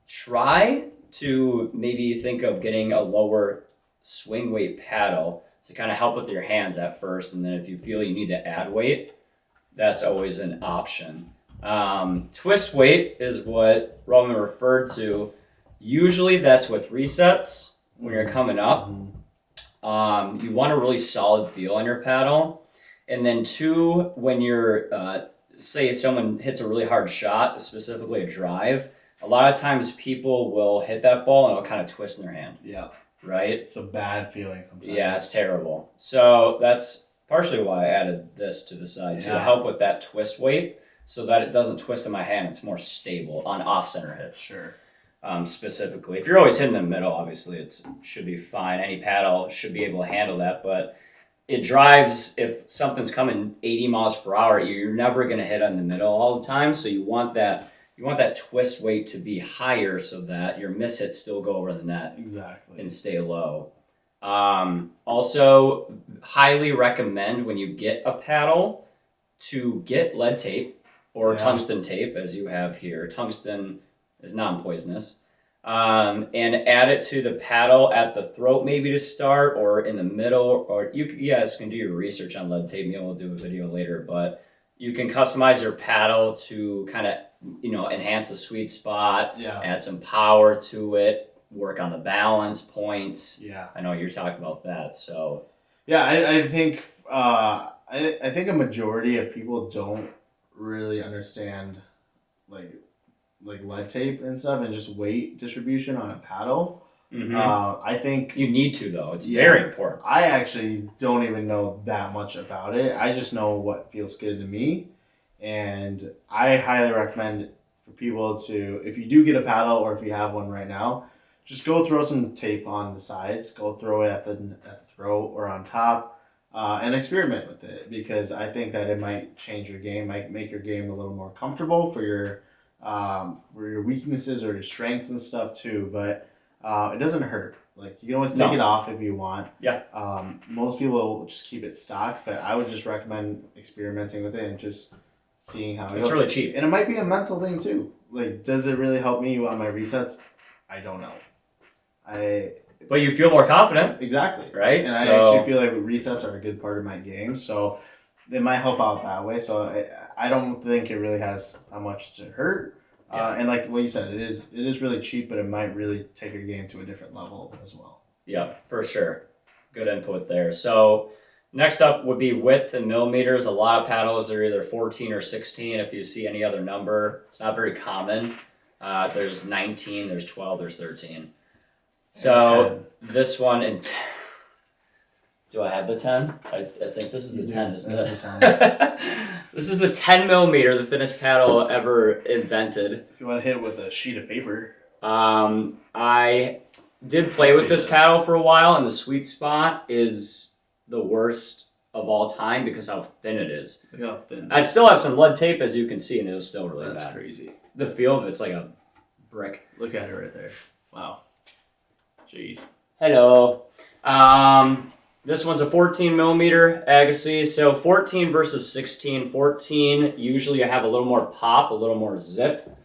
try to maybe think of getting a lower swing weight paddle to kind of help with your hands at first, and then if you feel you need to add weight, that's always an option. Twist weight is what Roman referred to. Usually that's with resets when you're coming up. You want a really solid feel on your paddle, and then two, when you're say someone hits a really hard shot, specifically a drive, a lot of times people will hit that ball and it'll kind of twist in their hand. Yeah. Right? It's a bad feeling sometimes. Yeah, it's terrible. So that's partially why I added this to the side to help with that twist weight so that it doesn't twist in my hand. It's more stable on off-center hits. Sure. Specifically. If you're always hitting the middle, obviously it should be fine. Any paddle should be able to handle that, but it drives, if something's coming 80 miles per hour, you're never going to hit on the middle all the time, so you want that twist weight to be higher so that your miss hits still go over the net. Exactly. And stay low. Also, highly recommend when you get a paddle to get lead tape or tungsten tape, as you have here. Tungsten is non-poisonous. And add it to the paddle at the throat maybe to start, or in the middle, or you guys can do your research on lead tape. Maybe we'll do a video later, but you can customize your paddle to kind of, enhance the sweet spot, add some power to it, work on the balance points. Yeah. I know you're talking about that, so. Yeah, I think I think a majority of people don't really understand like lead tape and stuff and just weight distribution on a paddle. I think you need to, though. It's very important. I actually don't even know that much about it. I just know what feels good to me, and I highly recommend for people to, if you do get a paddle or if you have one right now, just go throw some tape on the sides. Go throw it at the throat or on top, and experiment with it, because I think that it might change your game, might make your game a little more comfortable for your weaknesses or your strengths and stuff too. But it doesn't hurt. Like, you can always take it off if you want. Yeah. Most people will just keep it stock, but I would just recommend experimenting with it and just seeing how it goes. It's really cheap. And it might be a mental thing too. Like, does it really help me on my resets? I don't know. But you feel more confident. Exactly. Right? And So, I actually feel like resets are a good part of my game. So they might help out that way. So I don't think it really has that much to hurt. And like what you said, it is really cheap, but it might really take your game to a different level as well. Yeah, for sure. Good input there. So next up would be width in millimeters. A lot of paddles are either 14 or 16. If you see any other number, it's not very common. There's 19, there's 12, there's 13. So this one, and do I have the 10? I think this is the 10, isn't it? This is the 10 millimeter, the thinnest paddle ever invented. If you want to hit it with a sheet of paper. I did play with this paddle for a while, and the sweet spot is the worst of all time because how thin it is. Look how thin. I still have some lead tape, as you can see, and it was still really bad. That's crazy. The feel of it's like a brick. Look at it right there. Wow. Jeez. Hello. This one's a 14 millimeter Agassi. So 14 versus 16. 14, usually you have a little more pop, a little more zip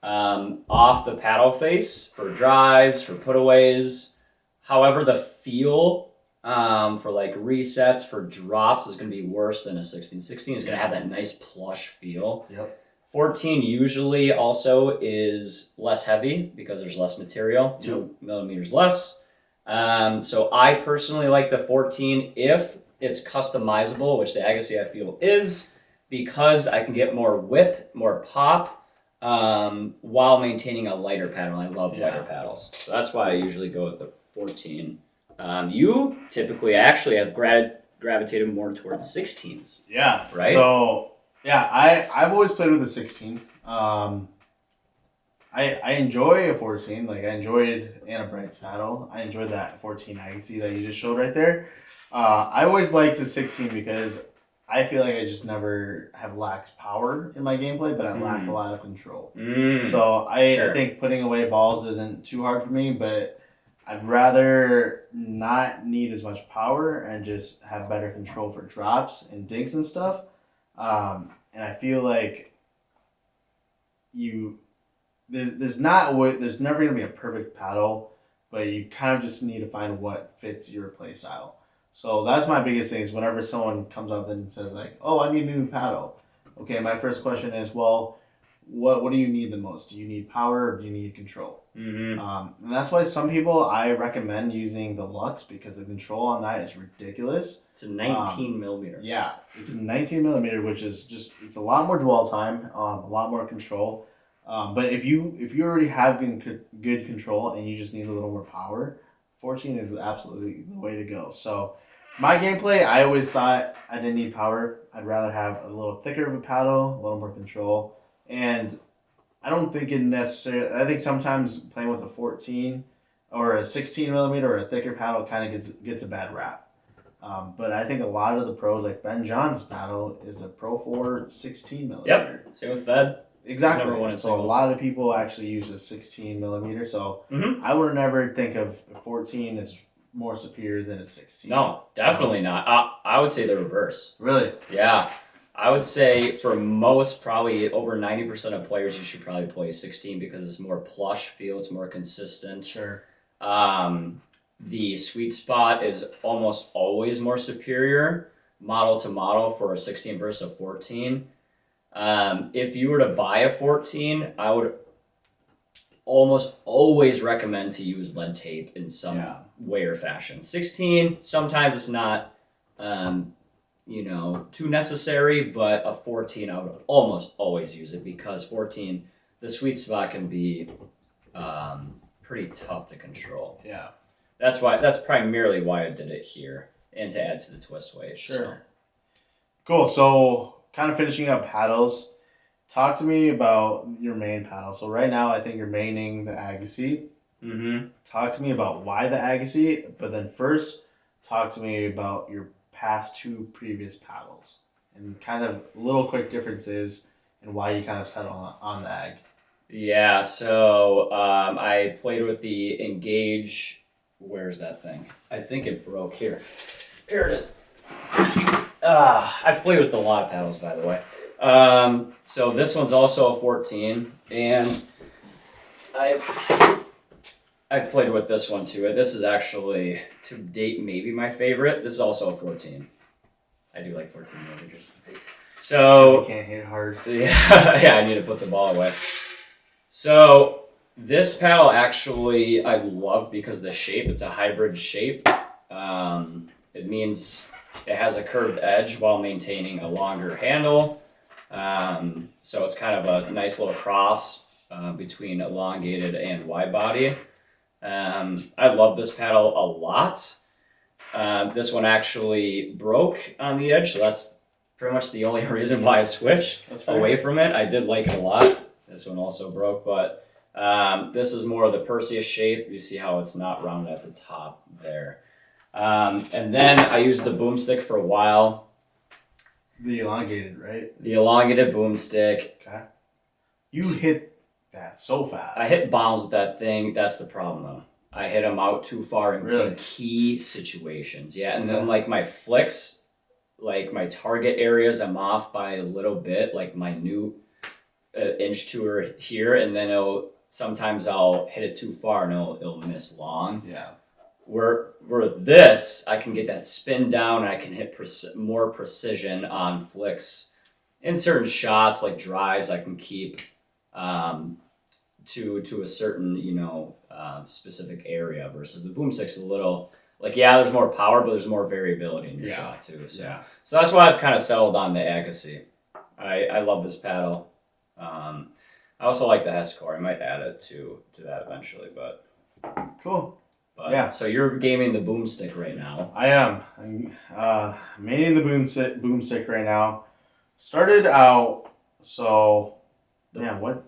off the paddle face for drives, for putaways. However, the feel for like resets, for drops is going to be worse than a 16. 16 is going to have that nice plush feel. Yep. 14 usually also is less heavy because there's less material, 2 millimeters less. So I personally like the 14 if it's customizable, which the Agassi I feel is, because I can get more whip, more pop, while maintaining a lighter paddle. I love lighter paddles. So that's why I usually go with the 14. You typically actually have gravitated more towards 16s. Yeah. Right? So, yeah, I've always played with a 16. I enjoy a 14. Like, I enjoyed Anna Bright's paddle. I enjoyed that 14 Agassi that you just showed right there. I always liked the 16 because I feel like I just never have lacked power in my gameplay, but I lack a lot of control. So I think putting away balls isn't too hard for me, but I'd rather not need as much power and just have better control for drops and digs and stuff. And I feel like there's never gonna be a perfect paddle, but you kind of just need to find what fits your play style. So that's my biggest thing is whenever someone comes up and says like, "Oh, I need a new paddle." Okay, my first question is, well, what do you need the most? Do you need power or do you need control? And that's why some people I recommend using the Lux because the control on that is ridiculous. It's a 19 millimeter. Yeah, it's a 19 millimeter, which is it's a lot more dwell time, a lot more control. But if you already have good control and you just need a little more power, 14 is absolutely the way to go. So my gameplay, I always thought I didn't need power. I'd rather have a little thicker of a paddle, a little more control. And I don't think it necessarily, I think sometimes playing with a 14 or a 16 millimeter or a thicker paddle kind of gets a bad rap. But I think a lot of the pros, like Ben John's paddle, is a Pro 4 16 millimeter. Yep, same with Fed. Exactly. So a lot of people actually use a 16 millimeter. So I would never think of a 14 as more superior than a 16. No, definitely not. I would say the reverse. Really? Yeah. I would say for most, probably over 90% of players, you should probably play 16 because it's more plush feel, it's more consistent. Sure. The sweet spot is almost always more superior model to model for a 16 versus a 14. If you were to buy a 14, I would almost always recommend to use lead tape in some way or fashion. 16, sometimes it's not, too necessary, but a 14, I would almost always use it because 14, the sweet spot can be pretty tough to control. Yeah. That's primarily why I did it here and to add to the twist weight. Sure. So. Cool. So kind of finishing up paddles, talk to me about your main paddle. So right now, I think you're maining the Agassi. Talk to me about why the Agassi, but then first, talk to me about your past two previous paddles and kind of little quick differences and why you kind of settled on the Ag. Yeah, so I played with the Engage. Where's that thing? I think it broke here. Here it is. I've played with a lot of paddles, by the way. So this one's also a 14, and I've played with this one too. This is actually, to date, maybe my favorite. This is also a 14. I do like 14 millimeters. So you can't hit hard. Yeah, I need to put the ball away. So this paddle actually I love because of the shape. It's a hybrid shape. It means it has a curved edge while maintaining a longer handle. So it's kind of a nice little cross between elongated and wide body. I love this paddle a lot. This one actually broke on the edge, so that's pretty much the only reason why I switched away from it. I did like it a lot. This one also broke, but this is more of the Perseus shape. You see how it's not rounded at the top there. And then I used the boomstick for a while. The elongated, right? The elongated boomstick. Okay. You hit that so fast. I hit bombs with that thing. That's the problem, though. I hit them out too far in key situations. Yeah, and then like my flicks, like my target areas, I'm off by a little bit, like minute inch to or here, and then sometimes I'll hit it too far and it'll miss long. Yeah. Where this, I can get that spin down and I can hit more precision on flicks in certain shots, like drives. I can keep to a certain specific area versus the boomstick's a little like there's more power, but there's more variability in your shot too. So that's why I've kind of settled on the Agassi. I love this paddle. I also like the Hescore. I might add it to that eventually, but cool. But, so you're gaming the boomstick right now. I am. I'm maining the boomstick right now. Started out, what?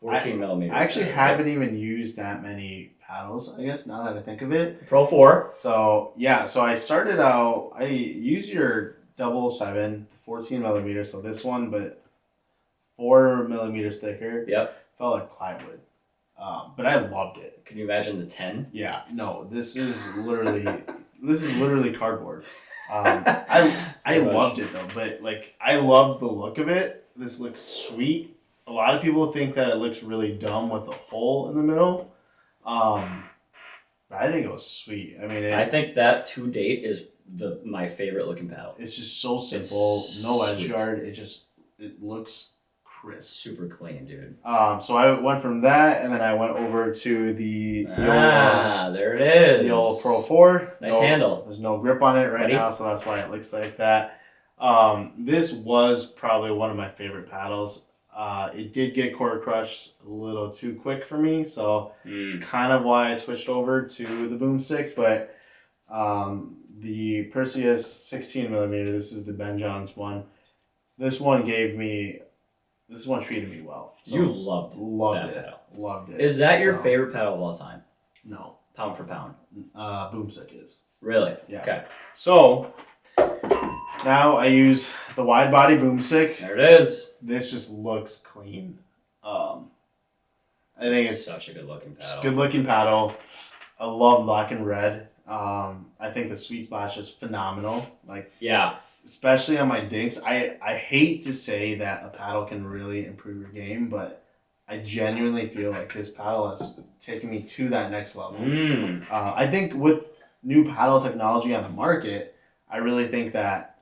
14 millimeter. I actually haven't even used that many paddles, I guess, now that I think of it. Pro 4. So I started out, I used your 007, 14 millimeters, so this one, but 4 millimeters thicker. Yep. Felt like plywood. But I loved it. Can you imagine the 10? Yeah, no, this is literally cardboard. I loved it though, but like I loved the look of it. This looks sweet. A lot of people think that it looks really dumb with a hole in the middle. But I think it was sweet. I mean, I think that to date is my favorite looking paddle. It's just so simple, no edge guard. It looks crisp. Super clean, dude. So I went from that, and then I went over to the there it is. The old Pro 4. Nice handle. There's no grip on it right now, so that's why it looks like that. This was probably one of my favorite paddles. It did get quarter crushed a little too quick for me, so it's kind of why I switched over to the boomstick. But the Perseus 16 millimeter, this is the Ben Johns one. This one treated me well. So you loved that paddle. Loved it. Is that your favorite paddle of all time? No. Pound for pound. Boomstick is. Really? Yeah. Okay. So now I use the wide body boomstick. There it is. This just looks clean. I think it's such a good looking paddle. Just good looking paddle. I love black and red. I think the sweet spot's just phenomenal. Especially on my dinks. I hate to say that a paddle can really improve your game, but I genuinely feel like this paddle has taken me to that next level. I think with new paddle technology on the market, I really think that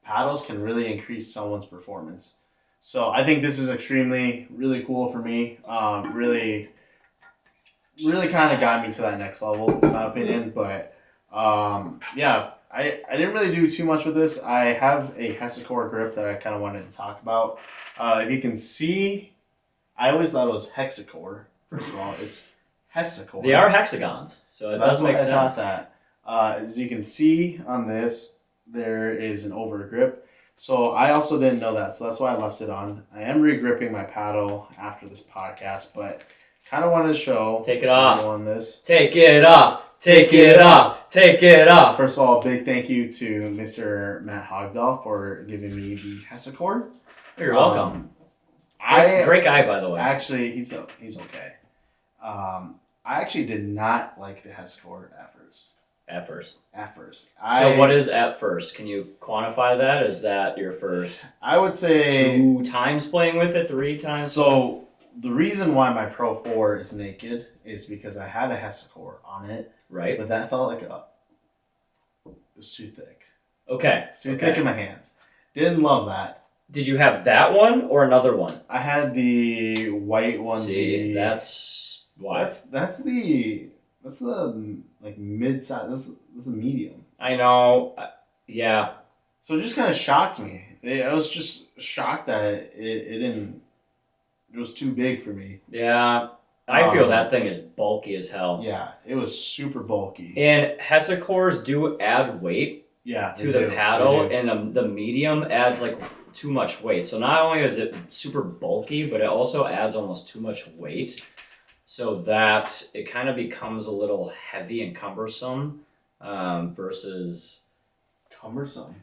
paddles can really increase someone's performance. So I think this is really cool for me. Really kind of got me to that next level, in my opinion. But I didn't really do too much with this. I have a Hescore grip that I kind of wanted to talk about. If you can see, I always thought it was Hexacore. First of all, it's Hescore. They are hexagons, so it does make sense. As you can see on this, there is an over grip. So I also didn't know that, so that's why I left it on. I am re-gripping my paddle after this podcast, but kind of wanted to show. Take it off. On this. Take it off. Take it off. Take it off. First of all, a big thank you to Mr. Matt Hogdahl for giving me the Hescore. You're welcome. Great guy, by the way. Actually, he's okay. I actually did not like the Hescore at first. At first. So what is at first? Can you quantify that? Is that your first? I would say 2 times playing with it, 3 times. So the reason why my Pro 4 is naked is because I had a Hessicore on it, Right. but that felt like it was too thick. Okay. It's too thick in my hands. Didn't love that. Did you have that one or another one? I had the white one. See, that's why. That's the like mid size. This is a medium. I know. Yeah. So it just kind of shocked me. I was just shocked that it didn't. It was too big for me. Yeah. I feel that thing is bulky as hell. Yeah, it was super bulky. And Hessicores do add weight to the paddle, and the medium adds like too much weight. So not only is it super bulky, but it also adds almost too much weight, so that it kind of becomes a little heavy and cumbersome versus... Cumbersome?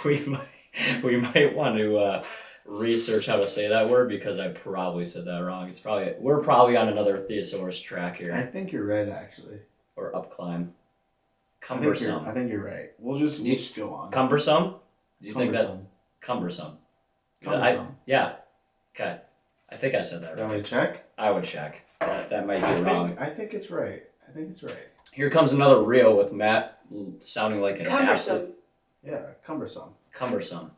we might want to... research how to say that word because I probably said that wrong. We're probably on another thesaurus track here. I think you're right, actually. Or up climb. Cumbersome. I think you're right. We'll just go on. Cumbersome? Do you think that cumbersome? Cumbersome. Yeah. Okay. I think I said that right. You want me to check? I would check. That might be wrong. I think it's right. Here comes another reel with Matt sounding like an cumbersome. Yeah, cumbersome. Cumbersome.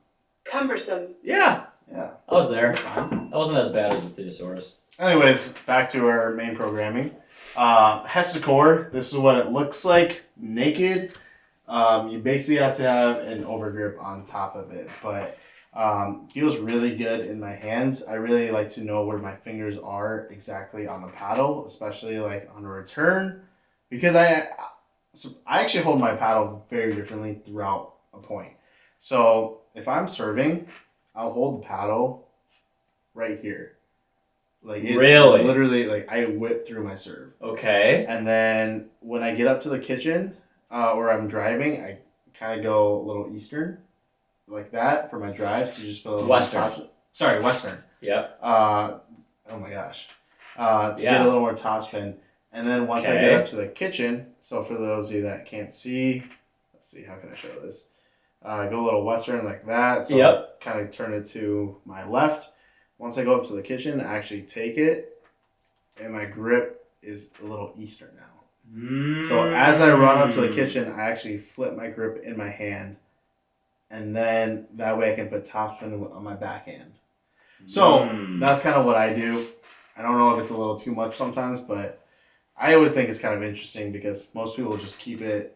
Yeah. Yeah. I was there. That wasn't as bad as the thesaurus. Anyways, back to our main programming. Hessicore, this is what it looks like naked. You basically have to have an overgrip on top of it, but feels really good in my hands. I really like to know where my fingers are exactly on the paddle, especially like on a return, because I actually hold my paddle very differently throughout a point. So if I'm serving, I'll hold the paddle right here. Like it's really? Literally, like I whip through my serve. Okay. And then when I get up to the kitchen or I'm driving, I kind of go a little eastern, like that, for my drives to just put a little Western. Western. Yep. Oh my gosh. To get a little more topspin. And then once I get up to the kitchen, so for those of you that can't see, let's see, how can I show this? Go a little western like that. So kind of turn it to my left. Once I go up to the kitchen, I actually take it, and my grip is a little eastern now. So as I run up to the kitchen, I actually flip my grip in my hand, and then that way I can put topspin on my backhand. So that's kind of what I do. I don't know if it's a little too much sometimes, but I always think it's kind of interesting because most people just keep it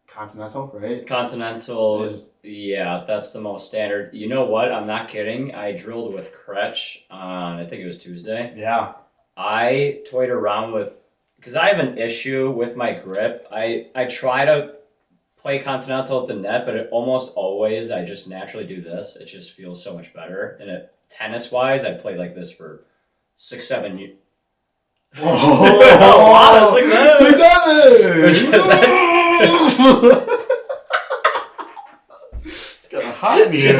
continental, right? Continental, yeah, that's the most standard. You know what? I'm not kidding. I drilled with Kretsch on, I think it was Tuesday. Yeah. I toyed around with, because I have an issue with my grip. I try to play continental at the net, but it almost always, I just naturally do this. It just feels so much better. And tennis-wise, I played like this for 6-7 years. Whoa! Wow, 6-7! It's got a hot in here.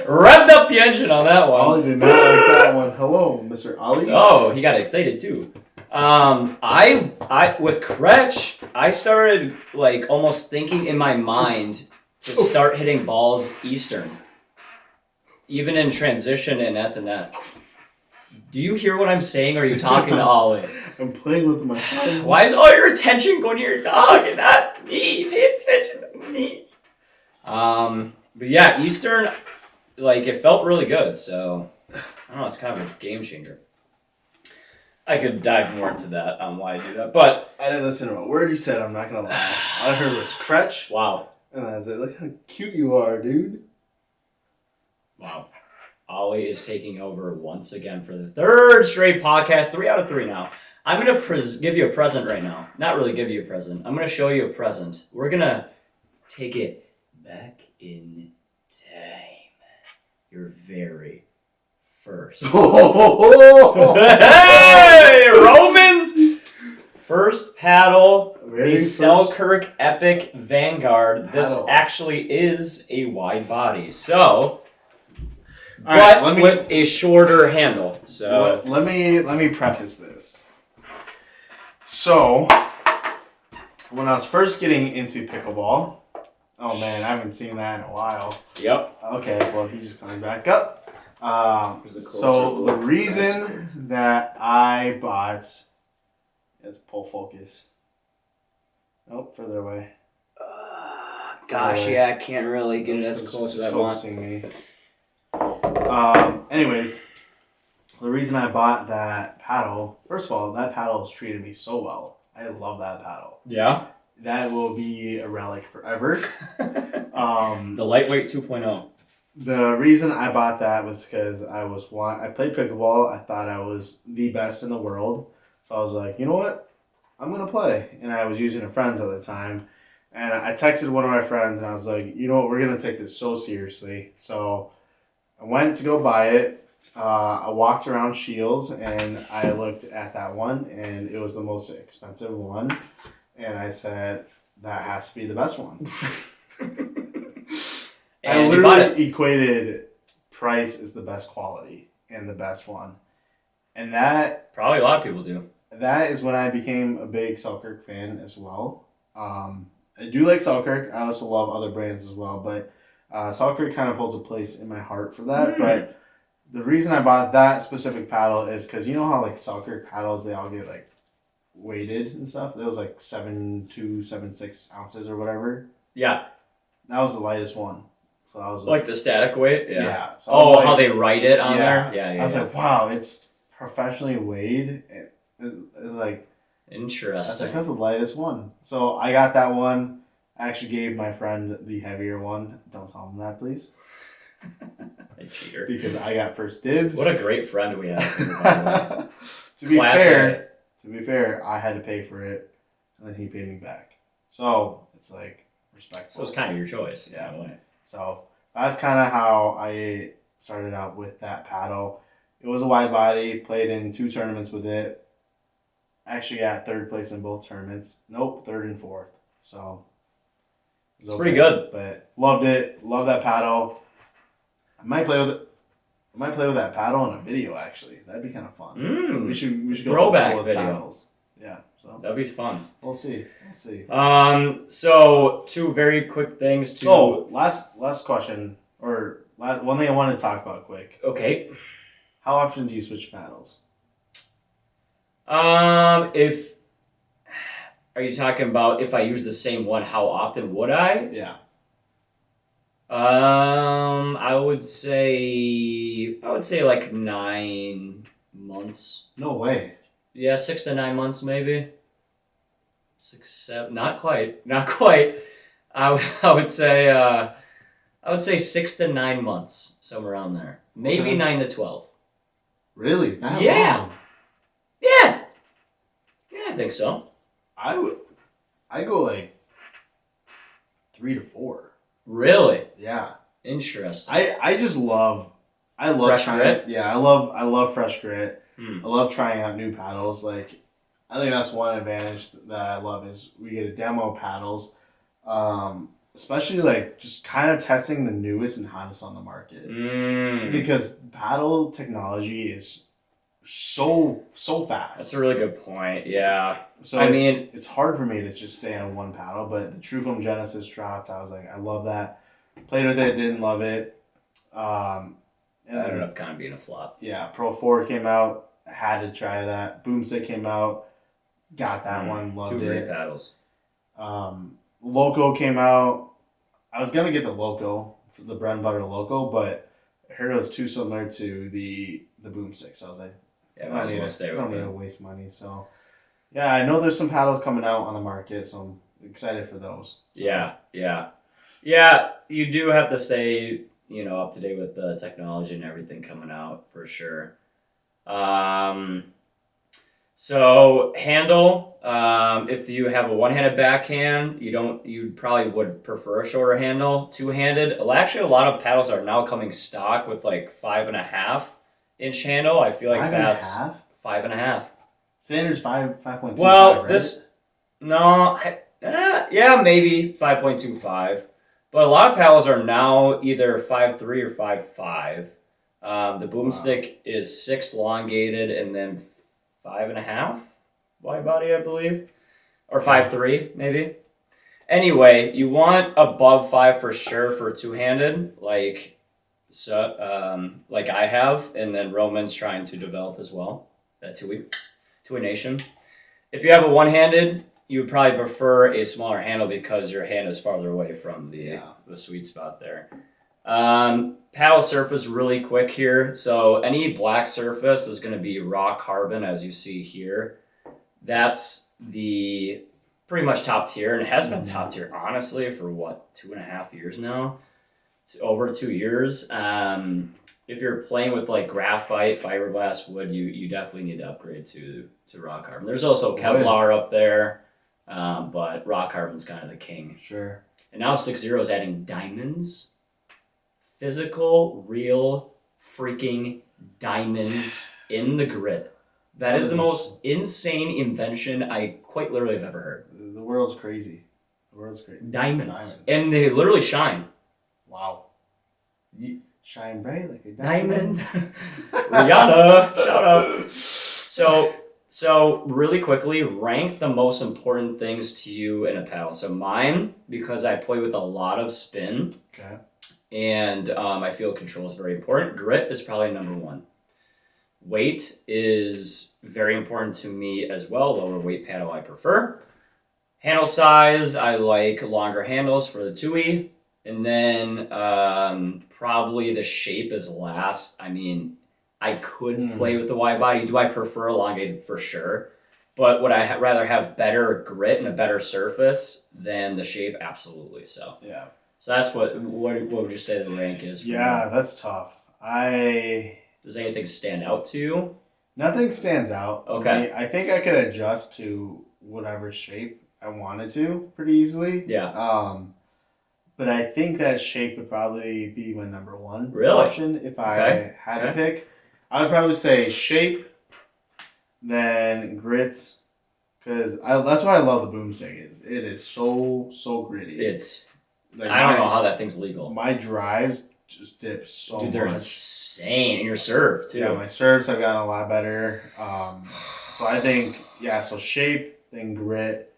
Revved up the engine on that one. Ollie did not like that one. Hello, Mr. Ollie. Oh, he got excited too. I with Kretsch, I started like almost thinking in my mind to start hitting balls eastern, even in transition and at the net. Do you hear what I'm saying, or are you talking to Ollie? I'm playing with my son. Why is all your attention going to your dog and not me? Pay attention to me. But yeah, Eastern, like, it felt really good, so I don't know, it's kind of a game changer. I could dive more into that on why I do that, but I didn't listen to a word you said, I'm not gonna lie. All I heard was Kretsch. Wow. And I was like, look how cute you are, dude. Wow. Ollie is taking over once again for the third straight podcast. 3 out of 3 now. I'm going to give you a present right now. Not really give you a present. I'm going to show you a present. We're going to take it back in time. Your very first. Hey, Romans! First paddle. The Selkirk Epic Vanguard. This actually is a wide body. So... but with a shorter handle. So let me preface this. So when I was first getting into pickleball, Oh man, I haven't seen that in a while. Yep. Okay, well he's just coming back up. There's a closer So the look. reason that I bought, let's pull focus. Nope, further away. Gosh, yeah, I can't really get it as It's close as just I want. focusing me. Anyways, the reason I bought that paddle, first of all, that paddle has treated me so well. I love that paddle. Yeah. That will be a relic forever. The lightweight 2.0. The reason I bought that was because I played pickleball. I thought I was the best in the world. So I was like, you know what? I'm going to play. And I was using a friend's at the time. And I texted one of my friends and I was like, you know what? We're going to take this so seriously. So I went to go buy it. I walked around Shields and I looked at that one and it was the most expensive one. And I said, that has to be the best one. I literally equated price is the best quality and the best one. And that probably a lot of people do. That is when I became a big Selkirk fan as well. I do like Selkirk. I also love other brands as well, but Selkirk kind of holds a place in my heart for that. But the reason I bought that specific paddle is because you know how like Selkirk paddles, they all get like weighted and stuff. It was like 7.2, 7.6 ounces or whatever. Yeah. That was the lightest one. So I was like the static weight? Yeah. So like, how they write it on there? Yeah. I was like, wow, it's professionally weighed. It's like, interesting. That's the lightest one. So I got that one. I actually gave my friend the heavier one. Don't tell him that, please. A cheater. Because I got first dibs. What a great friend we have. To be fair, I had to pay for it, and then he paid me back. So it's like respectful. So it's kind of your choice. Yeah. In a way. So that's kind of how I started out with that paddle. It was a wide body. Played in 2 tournaments with it. Actually got 3rd place in both tournaments. Nope, 3rd and 4th. So it's pretty good. But loved it. Love that paddle. I might play with it. I might play with that paddle in a video. Actually, that'd be kind of fun. We should go throwback video. Paddles. Yeah, so that'd be fun. We'll see. So 2 very quick things. Last question, or one thing I wanted to talk about quick. Okay. How often do you switch paddles? If are you talking about if I use the same one, how often would I? Yeah. I would say like 9 months. No way. Yeah, 6 to 9 months maybe. 6, 7, not quite. I would say 6 to 9 months, somewhere around there. Maybe 9 to 12. Really? That Yeah. long? Yeah. Yeah, I think so. I go like 3 to 4. Really? Yeah. Interesting. I love fresh grit. Yeah, I love fresh grit. Hmm. I love trying out new paddles. Like, I think that's one advantage that I love is we get to demo paddles, especially like just kind of testing the newest and hottest on the market. Because paddle technology is so fast. That's a really good point. Yeah. So it's hard for me to just stay on one paddle, but the True Foam Genesis dropped. I was like, I love that. Played with it, didn't love it. It ended up kind of being a flop. Yeah, Pro 4 came out. I had to try that. Boomstick came out. Got that one. Loved 2 it. great paddles. Loco came out. I was going to get the Loco, the bread and butter Loco, but I heard it was too similar to the Boomstick. So I was like, yeah, might as well stay with it. I don't need to waste money. So, yeah, I know there's some paddles coming out on the market, so I'm excited for those. So. Yeah, you do have to stay, up to date with the technology and everything coming out for sure. So handle, if you have a one-handed backhand, you probably would prefer a shorter handle. 2-handed, actually a lot of paddles are now coming stock with like 5.5 inch handle. I feel like that's 5.5. Standard's 5.25. Well, right? Yeah, maybe 5.25. But a lot of paddles are now either 5.3 or 5.5. The boomstick is 6 elongated and then 5.5 wide body, I believe, or 5.3 maybe. Anyway, you want above 5 for sure for two-handed, like like I have, and then Roman's trying to develop as well. That two-way nation. If you have a one-handed, you would probably prefer a smaller handle because your hand is farther away from the sweet spot there. Paddle surface really quick here. So any black surface is going to be raw carbon, as you see here. That's the pretty much top tier, and it has been top tier honestly for 2.5 years now. It's over 2 years. If you're playing with like graphite, fiberglass, wood, you definitely need to upgrade to raw carbon. There's also Kevlar up there, but raw carbon's kind of the king. Sure. And now 6-0 is adding diamonds. Physical, real, freaking diamonds in the grid. That is the most insane invention I quite literally have ever heard. The world's crazy. Diamonds. And they literally shine. Wow. Shine bright like a diamond. Rihanna, shout out. So really quickly, rank the most important things to you in a paddle. So mine, because I play with a lot of spin. Okay. And I feel control is very important. Grit is probably number 1. Weight is very important to me as well. Lower weight paddle I prefer. Handle size, I like longer handles for the 2E. And then probably the shape is last. I mean, I could play with the wide body. Do I prefer elongated? For sure. But would I rather have better grit and a better surface than the shape? Absolutely so. Yeah. So that's what would you say the rank is? Yeah, that's tough. Does anything stand out to you? Nothing stands out to Okay. me. I think I could adjust to whatever shape I wanted to pretty easily. Yeah. But I think that shape would probably be my number 1 Really? option if I had to pick. I would probably say shape, then grits, because that's why I love the boomstick. It is so gritty. It's like I don't know how that thing's legal. My drives just dip so much. Dude, they're insane. And your serve too. Yeah, my serves have gotten a lot better. So I think so shape, then grit.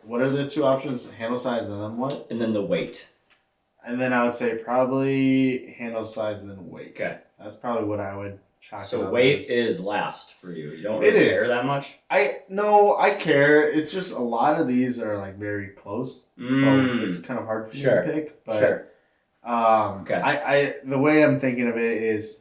What are the 2 options? Handle size and then what? And then the weight. And then I would say probably handle size then weight. Okay. That's probably what I would chalk it So up weight as. is last for you. You don't really care that much? I care. It's just a lot of these are like very close. So it's kind of hard for me to pick. But I the way I'm thinking of it is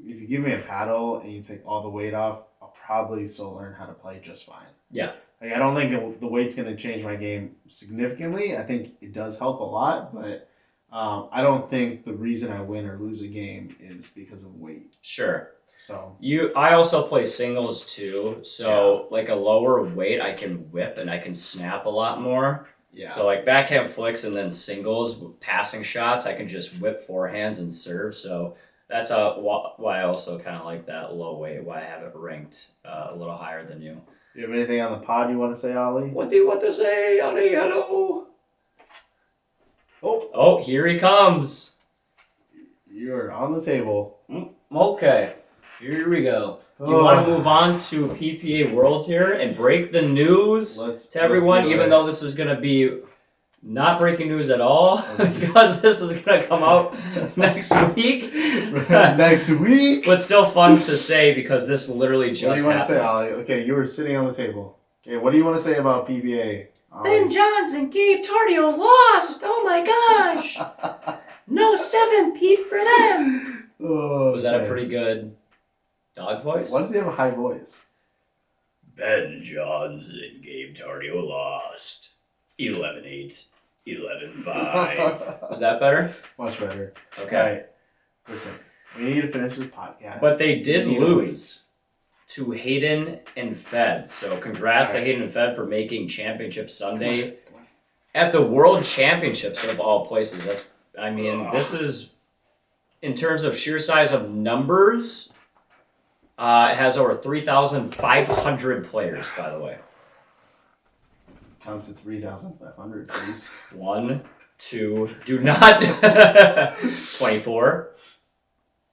if you give me a paddle and you take all the weight off, I'll probably still learn how to play just fine. Yeah. Like, I don't think the weight's going to change my game significantly. I think it does help a lot, but I don't think the reason I win or lose a game is because of weight. Sure. So I also play singles too. So like a lower weight, I can whip and I can snap a lot more. Yeah. So like backhand flicks and then singles with passing shots, I can just whip forehands and serve. So that's why I also kind of like that low weight. Why I have it ranked a little higher than you. Do you have anything on the pod you want to say, Ollie? What do you want to say, Ollie? Hello. Oh. Oh, here he comes. You're on the table. Okay. Here we go. Do you want to move on to PPA Worlds here and break the news to everyone, even though this is going to be not breaking news at all, because this is going to come out next week. Next week? But still fun to say because this literally just happened. What do you want to say, Ollie? Okay, you were sitting on the table. Okay, what do you want to say about PPA? Ben Johns and Gabe Tardio lost! Oh my gosh! No 7-peat for them! Oh, Was that a pretty good dog voice? Why does he have a high voice? Ben Johns and Gabe Tardio lost. 11-8, 11-5. Was that better? Much better. Okay. All right. Listen, we need to finish this podcast. But they did lose to Hayden and Fed. So congrats to Hayden and Fed for making Championship Sunday at the World Championships of all places. This is, in terms of sheer size of numbers, it has over 3,500 players, by the way. Count to 3,500, please. 1, 2, do not. 24.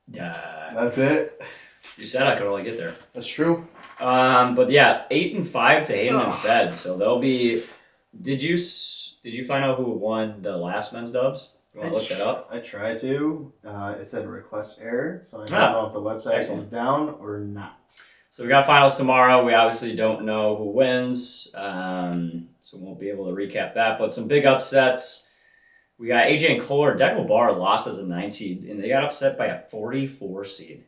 That's it. You said I could only get there. That's true. But yeah, 8 and 5 to Hayden and Fed. So they'll be. Did you find out who won the last men's dubs? You want to look that up? I tried to. It said request error, so I don't know if the website is down or not. So we got finals tomorrow. We obviously don't know who wins, so we won't be able to recap that. But some big upsets. We got AJ and Kohler. Deco Bar lost as a 9 seed, and they got upset by a 44 seed.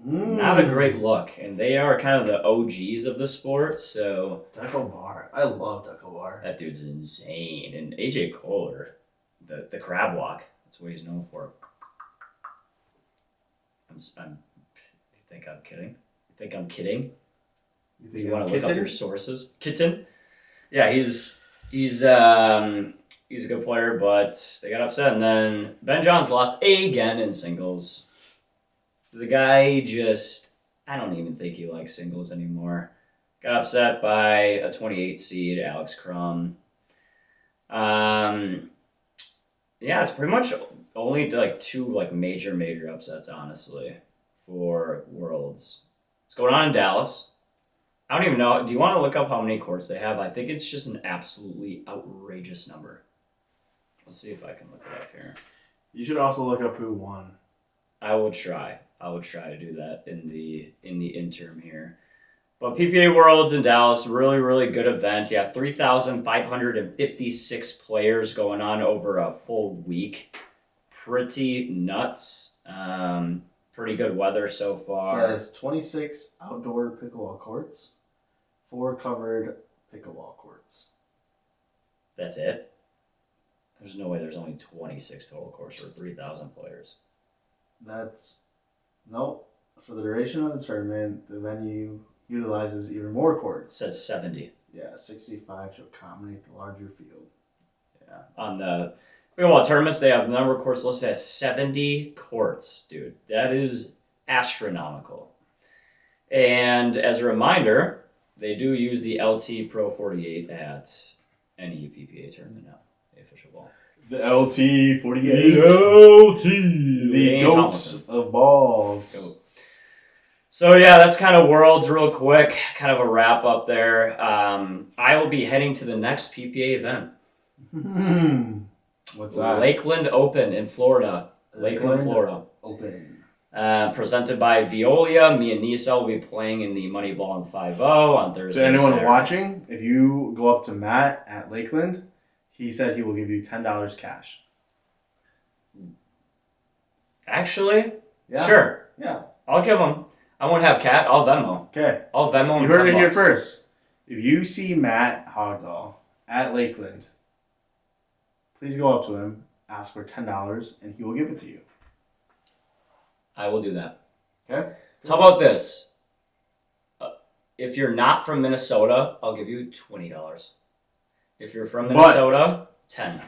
Not a great look, and they are kind of the OGs of the sport. So Deco Bar, I love Deco Bar. That dude's insane, and AJ Kohler, the crab walk. That's what he's known for. You think I'm kidding? You think I'm kidding? Do you want to look up your sources? Kitten? Yeah, he's a good player, but they got upset, and then Ben Johns lost again in singles. The guy I don't even think he likes singles anymore. Got upset by a 28 seed, Alex Crum. Yeah, it's pretty much only like two like major upsets, honestly, for Worlds. It's going on in Dallas. I don't even know. Do you want to look up how many courts they have? I think it's just an absolutely outrageous number. Let's see if I can look it up here. You should also look up who won. I will try to do that in the interim here. But PPA Worlds in Dallas, really good event. Yeah, 3,556 players going on over a full week. Pretty nuts. Pretty good weather so far. It says 26 outdoor pickleball courts, 4 covered pickleball courts. That's it? There's no way there's only 26 total courts for 3,000 players. Nope. For the duration of the tournament, the venue utilizes even more courts. It says 70. Yeah, 65 to accommodate the larger field. Yeah. On the pickleball tournaments, they have the number of courts listed as 70 courts, dude. That is astronomical. And as a reminder, they do use the LT Pro 48 at any PPA tournament now, the official ball. The LT 48. The goats of balls. Goat. So yeah, that's kind of Worlds real quick. Kind of a wrap up there. I will be heading to the next PPA event. What's that? Lakeland Open in Florida. Lakeland, Florida. Open. Presented by Veolia. Me and Nisa will be playing in the Moneyball and 5-0 on Thursday. To anyone watching, if you go up to Matt at Lakeland, he said he will give you $10 cash. Actually? Yeah. Sure. Yeah. I'll give him. I won't have Cat. I'll Venmo. Okay. I'll Venmo him. You heard it here first. If you see Matt Hogdahl at Lakeland, please go up to him, ask for $10, and he will give it to you. I will do that. Okay. How about this? If you're not from Minnesota, I'll give you $20. If you're from Minnesota, $10.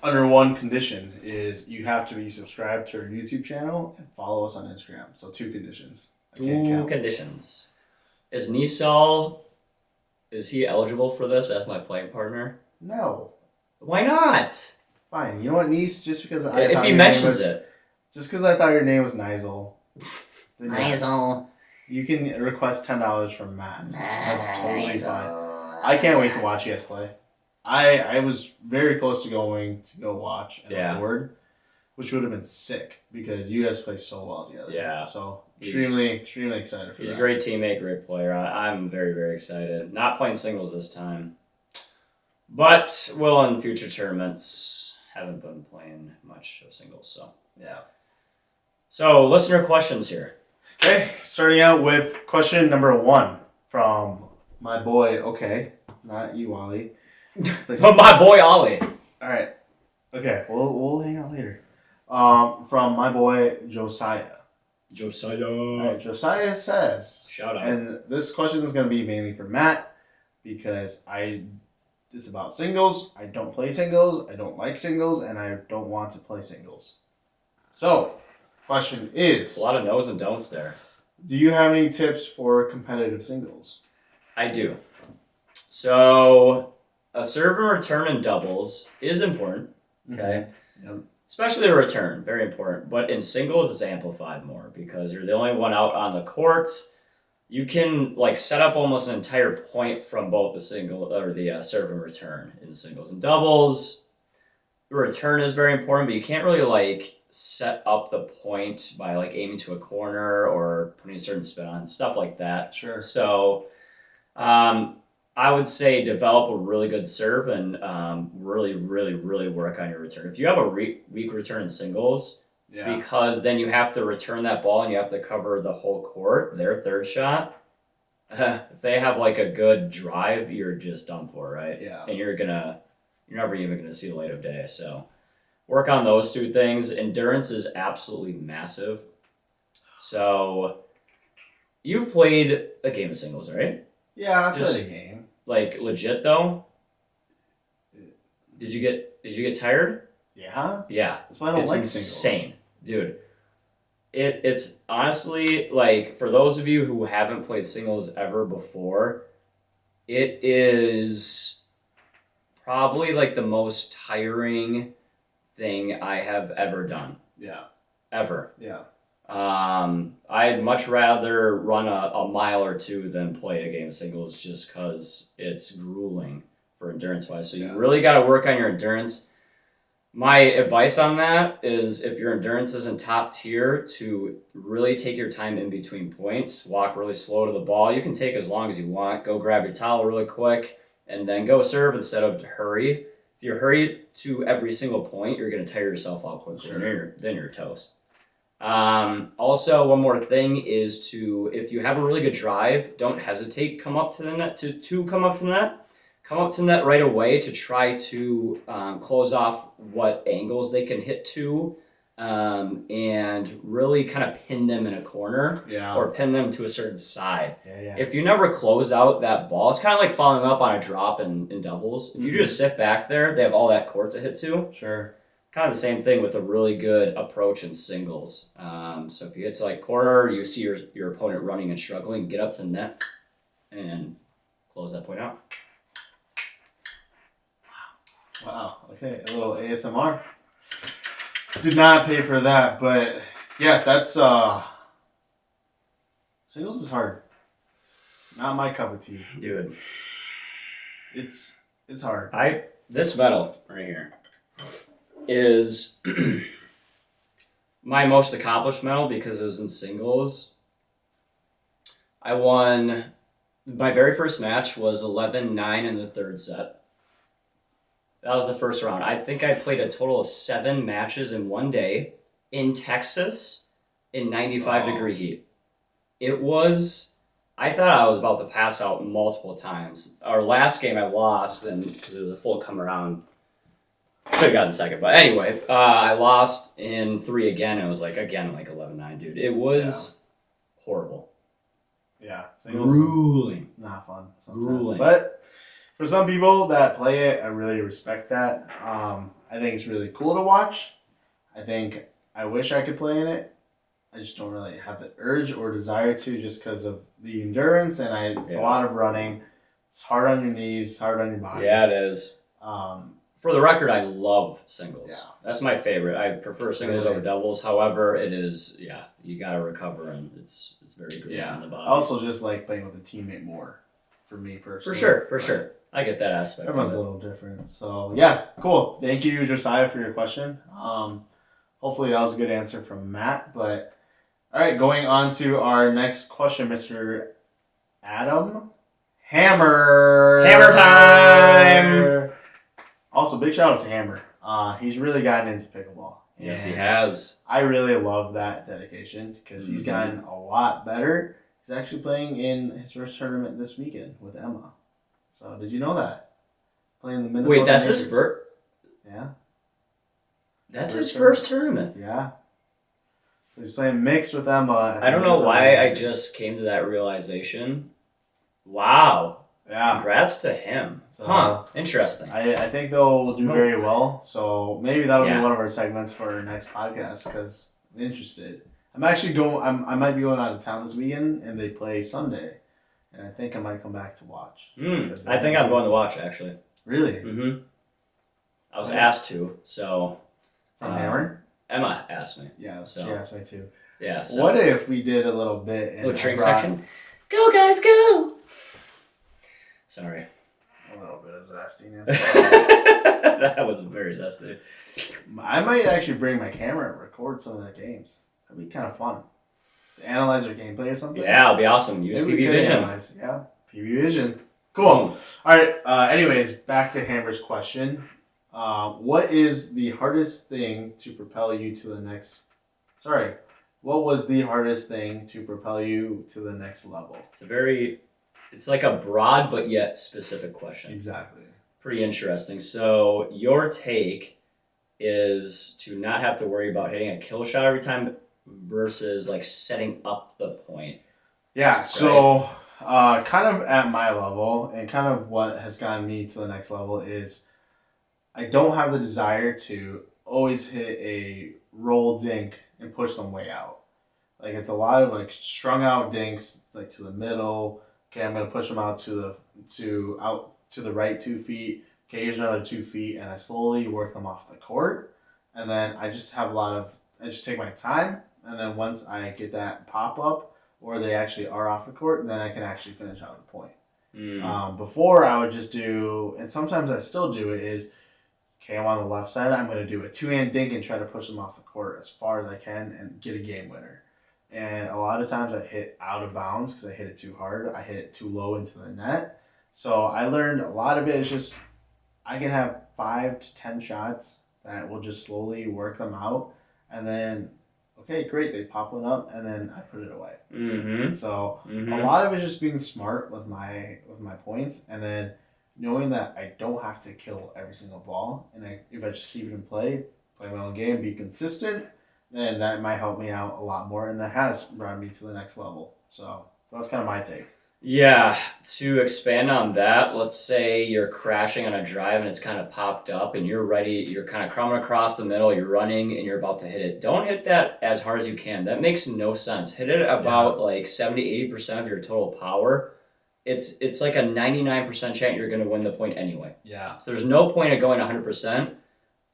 Under one condition is you have to be subscribed to our YouTube channel and follow us on Instagram. So 2 conditions. Two conditions. Is Nisal, is he eligible for this as my playing partner? No. Why not? Fine. You know what, Nice? Just because if he mentions it. Just because I thought your name was Nigel. Nigel. You can request $10 from Matt. That's totally fine. I can't wait to watch you guys play. I was very close to going to go watch and record, which would have been sick because you guys play so well together. Yeah. So extremely excited for that. He's a great teammate, great player. I'm very excited. Not playing singles this time, but will in future tournaments. Haven't been playing much of singles, so yeah. So listener questions here. Okay, starting out with question number 1 from my boy. Okay, not you, Ollie. From my boy Ollie. All right. Okay, we'll hang out later. From my boy Josiah. All right, Josiah says. Shout out. And this question is going to be mainly for Matt because it's about singles. I don't play singles. I don't like singles, and I don't want to play singles. So, question is. A lot of no's and don'ts there. Do you have any tips for competitive singles? I do. So, a serve and return in doubles is important. Okay. Yep. especially the return, very important. But in singles, it's amplified more because you're the only one out on the court. You can like set up almost an entire point from both the single or the serve and return in singles and doubles. The return is very important, but you can't really like set up the point by like aiming to a corner or putting a certain spin on stuff like that. Sure. So, I would say develop a really good serve and really, really, really work on your return. If you have a weak return in singles, because then you have to return that ball and you have to cover the whole court, their third shot. If they have like a good drive, you're just done for, right? Yeah. And you're never even gonna see the light of day. So work on those two things. Endurance is absolutely massive. So you've played a game of singles, right? Yeah, I played a game. Like legit though. Did you get tired? Yeah. Yeah. That's why I don't It's like insane, singles. dude. It's honestly like for those of you who haven't played singles ever before, it is probably like the most tiring thing I have ever done. Yeah. Ever. Yeah. I'd much rather run a mile or two than play a game of singles just because it's grueling for endurance wise. So you really got to work on your endurance. My advice on that is if your endurance isn't top tier, to really take your time in between points, walk really slow to the ball. You can take as long as you want. Go grab your towel really quick and then go serve instead of hurry. If you hurry to every single point, you're going to tire yourself out quickly. Sure. Then you're toast. Also, one more thing is if you have a really good drive, don't hesitate. Come up to the net to come up to the net. Come up to the net right away to try to close off what angles they can hit to, and really kind of pin them in a corner or pin them to a certain side. Yeah. If you never close out that ball, it's kind of like following up on a drop in doubles. If you just sit back there, they have all that court to hit to. Sure. Kind of the same thing with a really good approach in singles. So if you hit to like corner, you see your opponent running and struggling, get up to the net and close that point out. Wow. Okay, a little ASMR. Did not pay for that, but yeah, that's singles is hard. Not my cup of tea. Dude. It's hard. This medal right here is my most accomplished medal because it was in singles. I won my very first match was 11-9 in the third set. That was the first round. I think I played a total of 7 matches in one day in Texas in 95-degree heat. I thought I was about to pass out multiple times. Our last game I lost, and because it was a full come around, could have gotten second. But anyway, I lost in 3 again. It was like 11-9, dude. It was horrible. Yeah. Grueling. Not fun. Grueling. But for some people that play it, I really respect that. I think it's really cool to watch. I wish I could play in it. I just don't really have the urge or desire to just because of the endurance and it's a lot of running. It's hard on your knees, hard on your body. Yeah, it is. For the record, I love singles. Yeah. That's my favorite. I prefer singles over doubles. However, it is, you got to recover and it's very good on the body. I also just like playing with a teammate more, for me personally. For sure. I get that aspect. Everyone's a little different. So, yeah, cool. Thank you, Josiah, for your question. Hopefully that was a good answer from Matt. But, all right, going on to our next question, Mr. Adam Hammer. Hammer time! Also, big shout out to Hammer. He's really gotten into pickleball. Yes, he has. I really love that dedication because he's gotten a lot better. He's actually playing in his first tournament this weekend with Emma. So, did you know that? Playing the Minnesota Wait, that's Majors. his first? Yeah. That's his first tournament. Yeah. So he's playing mixed with Emma. I don't know why I just came to that realization. Wow. Yeah. Congrats to him. So, Interesting. I think they'll do very well. So maybe that'll be one of our segments for our next podcast because I'm interested. I'm actually I might be going out of town this weekend and they play Sunday. And I think I might come back to watch. I think I'm going to watch, actually. Really? Mm-hmm. I was asked to, so From Hammer? Emma asked me. Yeah, So. she asked me too. Yeah. So. What if we did a little bit little drink section? Go guys, go! Sorry. A little bit of zestiness. That was very zesty. I might actually bring my camera and record some of their games. That'd be kind of fun. Analyze their gameplay or something. Yeah, it'll be awesome. Use Maybe PB Vision. Yeah, PB Vision. Cool. All right. Anyways, back to Hammer's question. What is the hardest thing to propel you to the next? Sorry. What was the hardest thing to propel you to the next level? It's like a broad but yet specific question. Exactly. Pretty interesting. So your take is to not have to worry about hitting a kill shot every time versus like setting up the point. Yeah. So kind of at my level and kind of what has gotten me to the next level is I don't have the desire to always hit a roll dink and push them way out. Like it's a lot of like strung out dinks like to the middle. Okay, I'm gonna push them out to the right 2 feet. Okay, here's another 2 feet, and I slowly work them off the court. And then I just take my time, and then once I get that pop up or they actually are off the court, then I can actually finish out the point. Before I would just do, and sometimes I still do it, is okay, I'm on the left side, I'm going to do a 2-hand dink and try to push them off the court as far as I can and get a game winner. And a lot of times I hit out of bounds because I hit it too hard. I hit it too low into the net. So I learned a lot of it is just I can have 5 to 10 shots that will just slowly work them out. And then, okay, great, they pop one up and then I put it away. Mm-hmm. So a lot of it is just being smart with my points and then knowing that I don't have to kill every single ball. And if I just keep it in play my own game, be consistent, then that might help me out a lot more, and that has brought me to the next level. So that's kind of my take. Yeah, to expand on that, let's say you're crashing on a drive and it's kind of popped up and you're ready, you're kind of crumbling across the middle, you're running and you're about to hit it. Don't hit that as hard as you can. That makes no sense. Hit it about like 70-80% of your total power. It's like a 99% chance you're going to win the point anyway. Yeah. So there's no point of going 100%.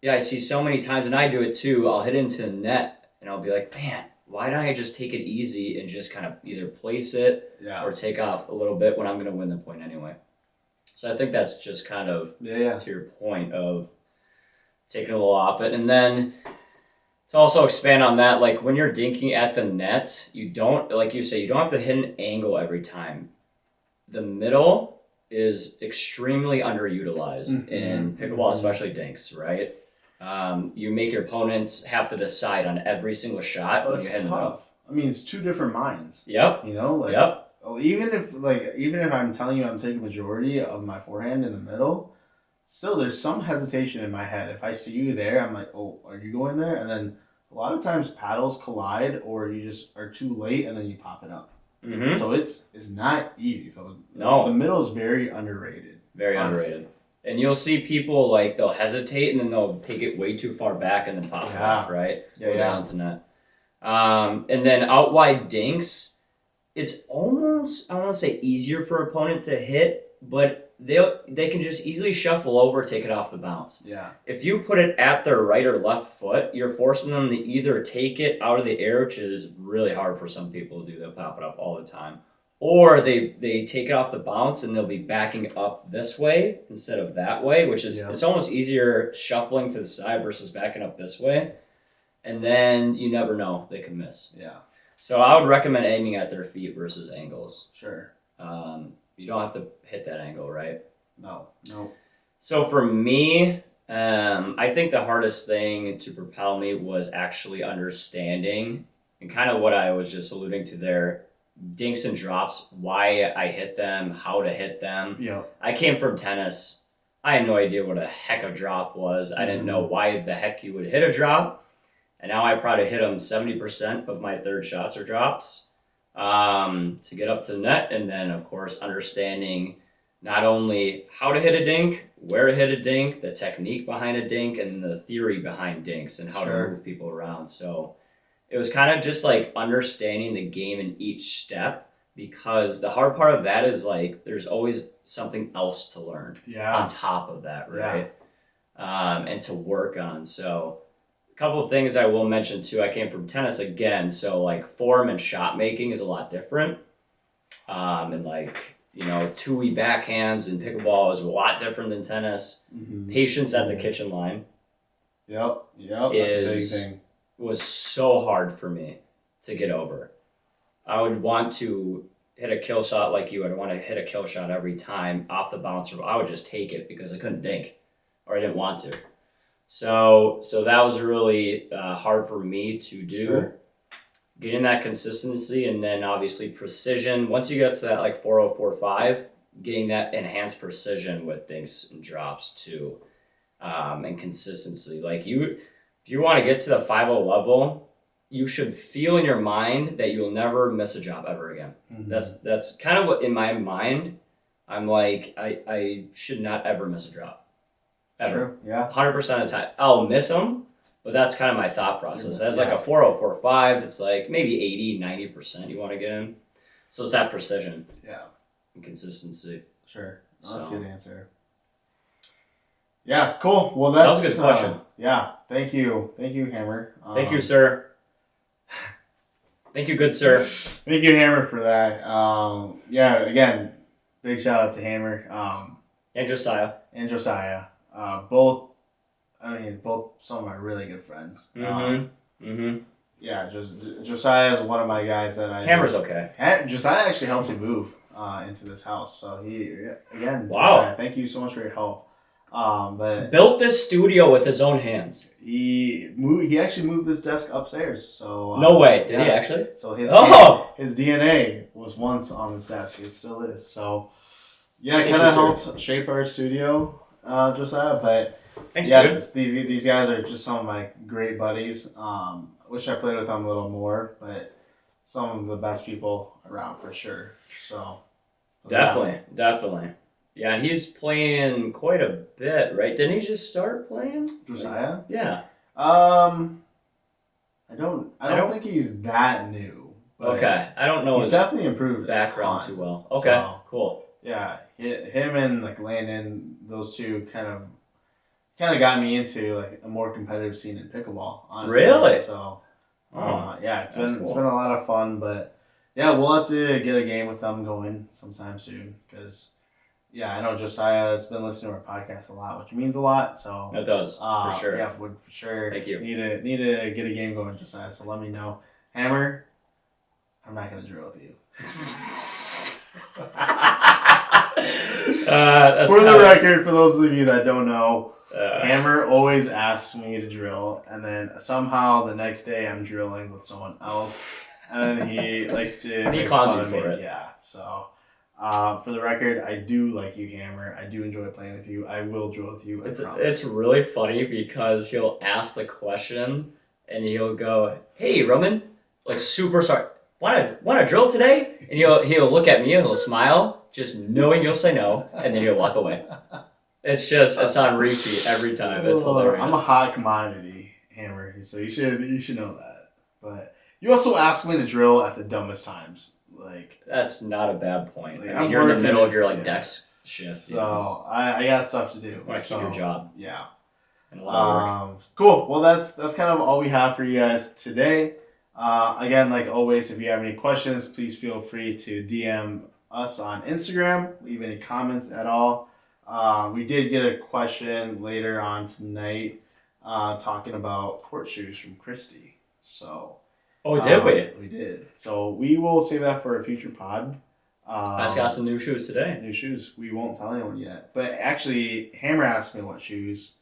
Yeah, I see so many times, and I do it too. I'll hit into the net, and I'll be like, man, why don't I just take it easy and just kind of either place it or take off a little bit when I'm going to win the point anyway. So I think that's just kind of to your point of taking a little off it. And then to also expand on that, like when you're dinking at the net, you don't, like you say, you don't have to hit an angle every time. The middle is extremely underutilized in pickleball, especially dinks, right? You make your opponents have to decide on every single shot. Well, that's tough. I mean, it's 2 different minds. Yep. You know, like even if I'm telling you I'm taking majority of my forehand in the middle, still there's some hesitation in my head. If I see you there, I'm like, oh, are you going there? And then a lot of times paddles collide, or you just are too late and then you pop it up. Mm-hmm. So it's not easy. So the middle is very underrated. Very underrated. And you'll see people like they'll hesitate and then they'll take it way too far back and then pop it up, right? Go down to net. And then out wide dinks, it's almost, I don't want to say easier for an opponent to hit, but they can just easily shuffle over, take it off the bounce. Yeah. If you put it at their right or left foot, you're forcing them to either take it out of the air, which is really hard for some people to do. They'll pop it up all the time. Or they take it off the bounce and they'll be backing up this way instead of that way, which is it's almost easier shuffling to the side versus backing up this way. And then you never know, they can miss. Yeah. So I would recommend aiming at their feet versus angles. Sure. You don't have to hit that angle, right? No. So for me, I think the hardest thing to propel me was actually understanding and kind of what I was just alluding to there. Dinks and drops, why I hit them, how to hit them. Yeah. I came from tennis. I had no idea what a heck a drop was. I didn't know why the heck you would hit a drop. And now I probably hit them 70% of my third shots or drops to get up to the net. And then, of course, understanding not only how to hit a dink, where to hit a dink, the technique behind a dink, and the theory behind dinks and how to move people around. So it was kind of just like understanding the game in each step, because the hard part of that is like there's always something else to learn on top of that, right? And to work on. So couple of things I will mention too. I came from tennis again, so like form and shot making is a lot different. And like, you know, two-way backhands in pickleball is a lot different than tennis. Mm-hmm. Patience at the kitchen line. Yep, that's a big thing. Was so hard for me to get over. I would want to hit a kill shot like you. I'd want to hit a kill shot every time off the bouncer. I would just take it because I couldn't dink, or I didn't want to. So that was really hard for me to do. Sure. Getting that consistency, and then obviously precision. Once you get to that like 4.045, getting that enhanced precision with things and drops too, and consistency. Like if you want to get to the 5.0 level, you should feel in your mind that you will never miss a job ever again. Mm-hmm. That's kind of what in my mind. I'm like I should not ever miss a drop. Ever. Sure. Yeah. 100% of the time, I'll miss them. But that's kind of my thought process. As like a 4.045, it's like maybe 80-90% you want to get in. So it's that precision. Yeah. And consistency. Sure. That's a good answer. Yeah, cool. Well, that was a good question. Yeah. Thank you, Hammer. Thank you, sir. Thank you, good sir. Thank you, Hammer, for that. Yeah, again, big shout out to Hammer. And Josiah. Both some of my really good friends. Yeah, Josiah is one of my guys that Hammer's okay. Josiah actually helped me move into this house. So wow. Josiah, thank you so much for your help. But built this studio with his own hands. He actually moved this desk upstairs. So no way, did he actually? So his DNA was once on this desk. It still is. So yeah, it kind of helped shape our studio, Josiah. But thanks, dude. These guys are just some of my great buddies. Wish I played with them a little more, but some of the best people around for sure. So definitely. Yeah, and he's playing quite a bit, right? Didn't he just start playing? Josiah? Yeah. I don't think he's that new. Okay, I don't know. He's definitely improved background too well. Okay, so, cool. Yeah, him and like Landon, those two kind of got me into like a more competitive scene in pickleball. Honestly. Really? So, yeah, it's been a lot of fun, but yeah, we'll have to get a game with them going sometime soon because. Yeah, I know Josiah has been listening to our podcast a lot, which means a lot. So it does for sure. Yeah, for sure. Thank you. Need to get a game going, Josiah. So let me know. Hammer, I'm not gonna drill with you. For the record, for those of you that don't know, Hammer always asks me to drill, and then somehow the next day I'm drilling with someone else, and then he likes to. And he clowns you for it. Yeah. So. For the record, I do like you, Hammer. I do enjoy playing with you. I will drill with you. It's really funny because he'll ask the question and he'll go, "Hey, Roman, like super sorry. Want to drill today?" And he'll look at me and he'll smile, just knowing you'll say no, and then he'll walk away. It's on repeat every time. It's hilarious. I'm a hot commodity, Hammer, so you should know that. But you also ask me to drill at the dumbest times. Like that's not a bad point. Like, I mean, you're in the middle of your dex shift. So I got stuff to do. You want to keep your job. Yeah. And a lot of work. Cool. Well, that's kind of all we have for you guys today. Again, like always, if you have any questions, please feel free to DM us on Instagram. Leave any comments at all. We did get a question later on tonight talking about court shoes from Christy. So. Oh, did we? We did. So we will save that for a future pod. I just got some new shoes today. New shoes. We won't tell anyone yet. But actually, Hammer asked me what shoes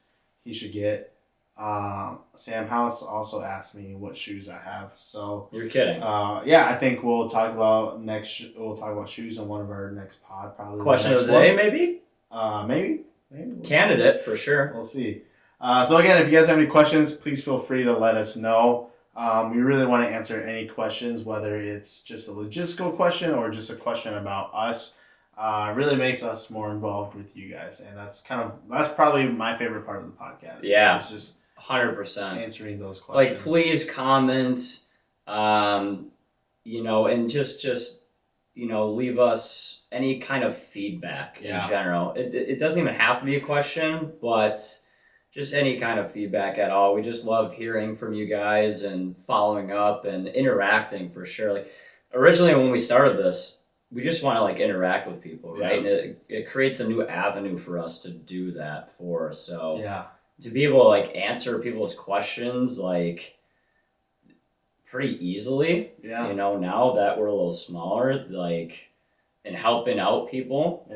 he should get. Sam House also asked me what shoes I have. So you're kidding. Yeah, I think we'll talk about shoes on one of our next pod. Probably question of the day, maybe. Maybe. Candidate for sure. We'll see. So again, if you guys have any questions, please feel free to let us know. We really want to answer any questions, whether it's just a logistical question or just a question about us. It really makes us more involved with you guys, and that's probably my favorite part of the podcast. Yeah, it's just 100% answering those questions. Like, please comment, and just leave us any kind of feedback in general. It doesn't even have to be a question, but just any kind of feedback at all. We just love hearing from you guys and following up and interacting for sure. Like originally when we started this, we just want to like interact with people, right? And it creates a new avenue for us to do that for. So Yeah. to be able to like answer people's questions like pretty easily, Yeah. you know, now that we're a little smaller, like and helping out people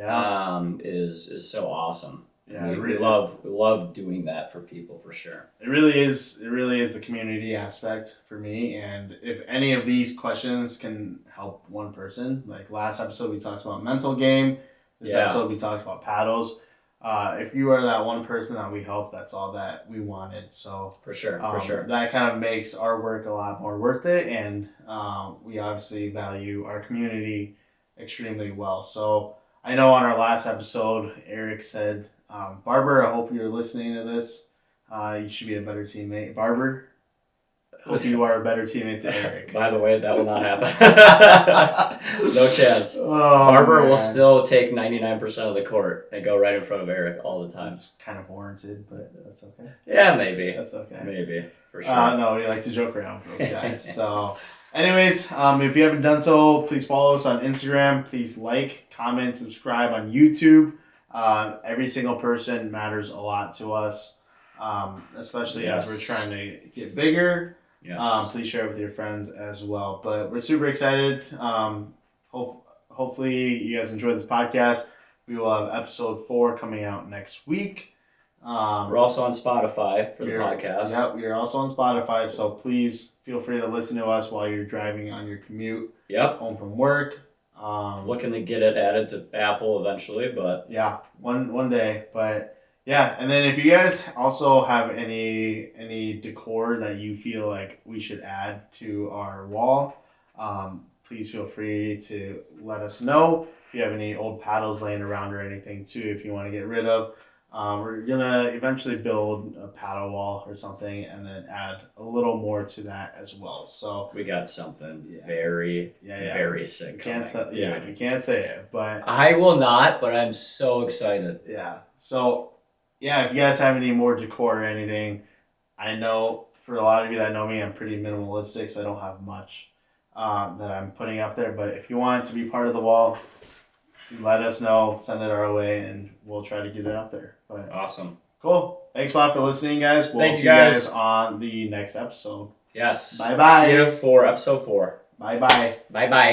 is so awesome. Yeah, we love doing that for people for sure. It really is the community aspect for me. And if any of these questions can help one person, like last episode we talked about mental game, this episode we talked about paddles. If you are that one person that we help, that's all that we wanted. So for sure, that kind of makes our work a lot more worth it, and we obviously value our community extremely well. So I know on our last episode, Eric said, Barber, I hope you're listening to this. You should be a better teammate. Barber, hope you are a better teammate to Eric. By the way, that will not happen. No chance. Oh, Barber man. will still take 99% of the court and go right in front of Eric all the time. It's kind of warranted, but that's okay. Yeah, maybe. That's okay. Maybe, for sure. No, we like to joke around with those guys. So, anyways, if you haven't done so, please follow us on Instagram. Please like, comment, subscribe on YouTube. Every single person matters a lot to us, especially as we're trying to get bigger. Yes. Please share it with your friends as well. But we're super excited. Hopefully you guys enjoyed this podcast. We will have episode 4 coming out next week. We're also on Spotify for the podcast. Yep, we are also on Spotify. So please feel free to listen to us while you're driving on your commute home from work. Looking to get it added to Apple eventually, but yeah, one day. But yeah, and then if you guys also have any decor that you feel like we should add to our wall, please feel free to let us know. If you have any old paddles laying around or anything too, if you want to get rid of. We're gonna eventually build a paddle wall or something, and then add a little more to that as well. So we got something very sick. We can't say it, but I will not. But I'm so excited. Yeah. So yeah, if you guys have any more decor or anything, I know for a lot of you that know me, I'm pretty minimalistic, so I don't have much that I'm putting up there. But if you want it to be part of the wall, let us know, send it our way, and we'll try to get it up there. But awesome. Cool. Thanks a lot for listening, guys. We'll see you guys on the next episode. Yes. Bye-bye. See you for episode 4. Bye-bye. Bye-bye.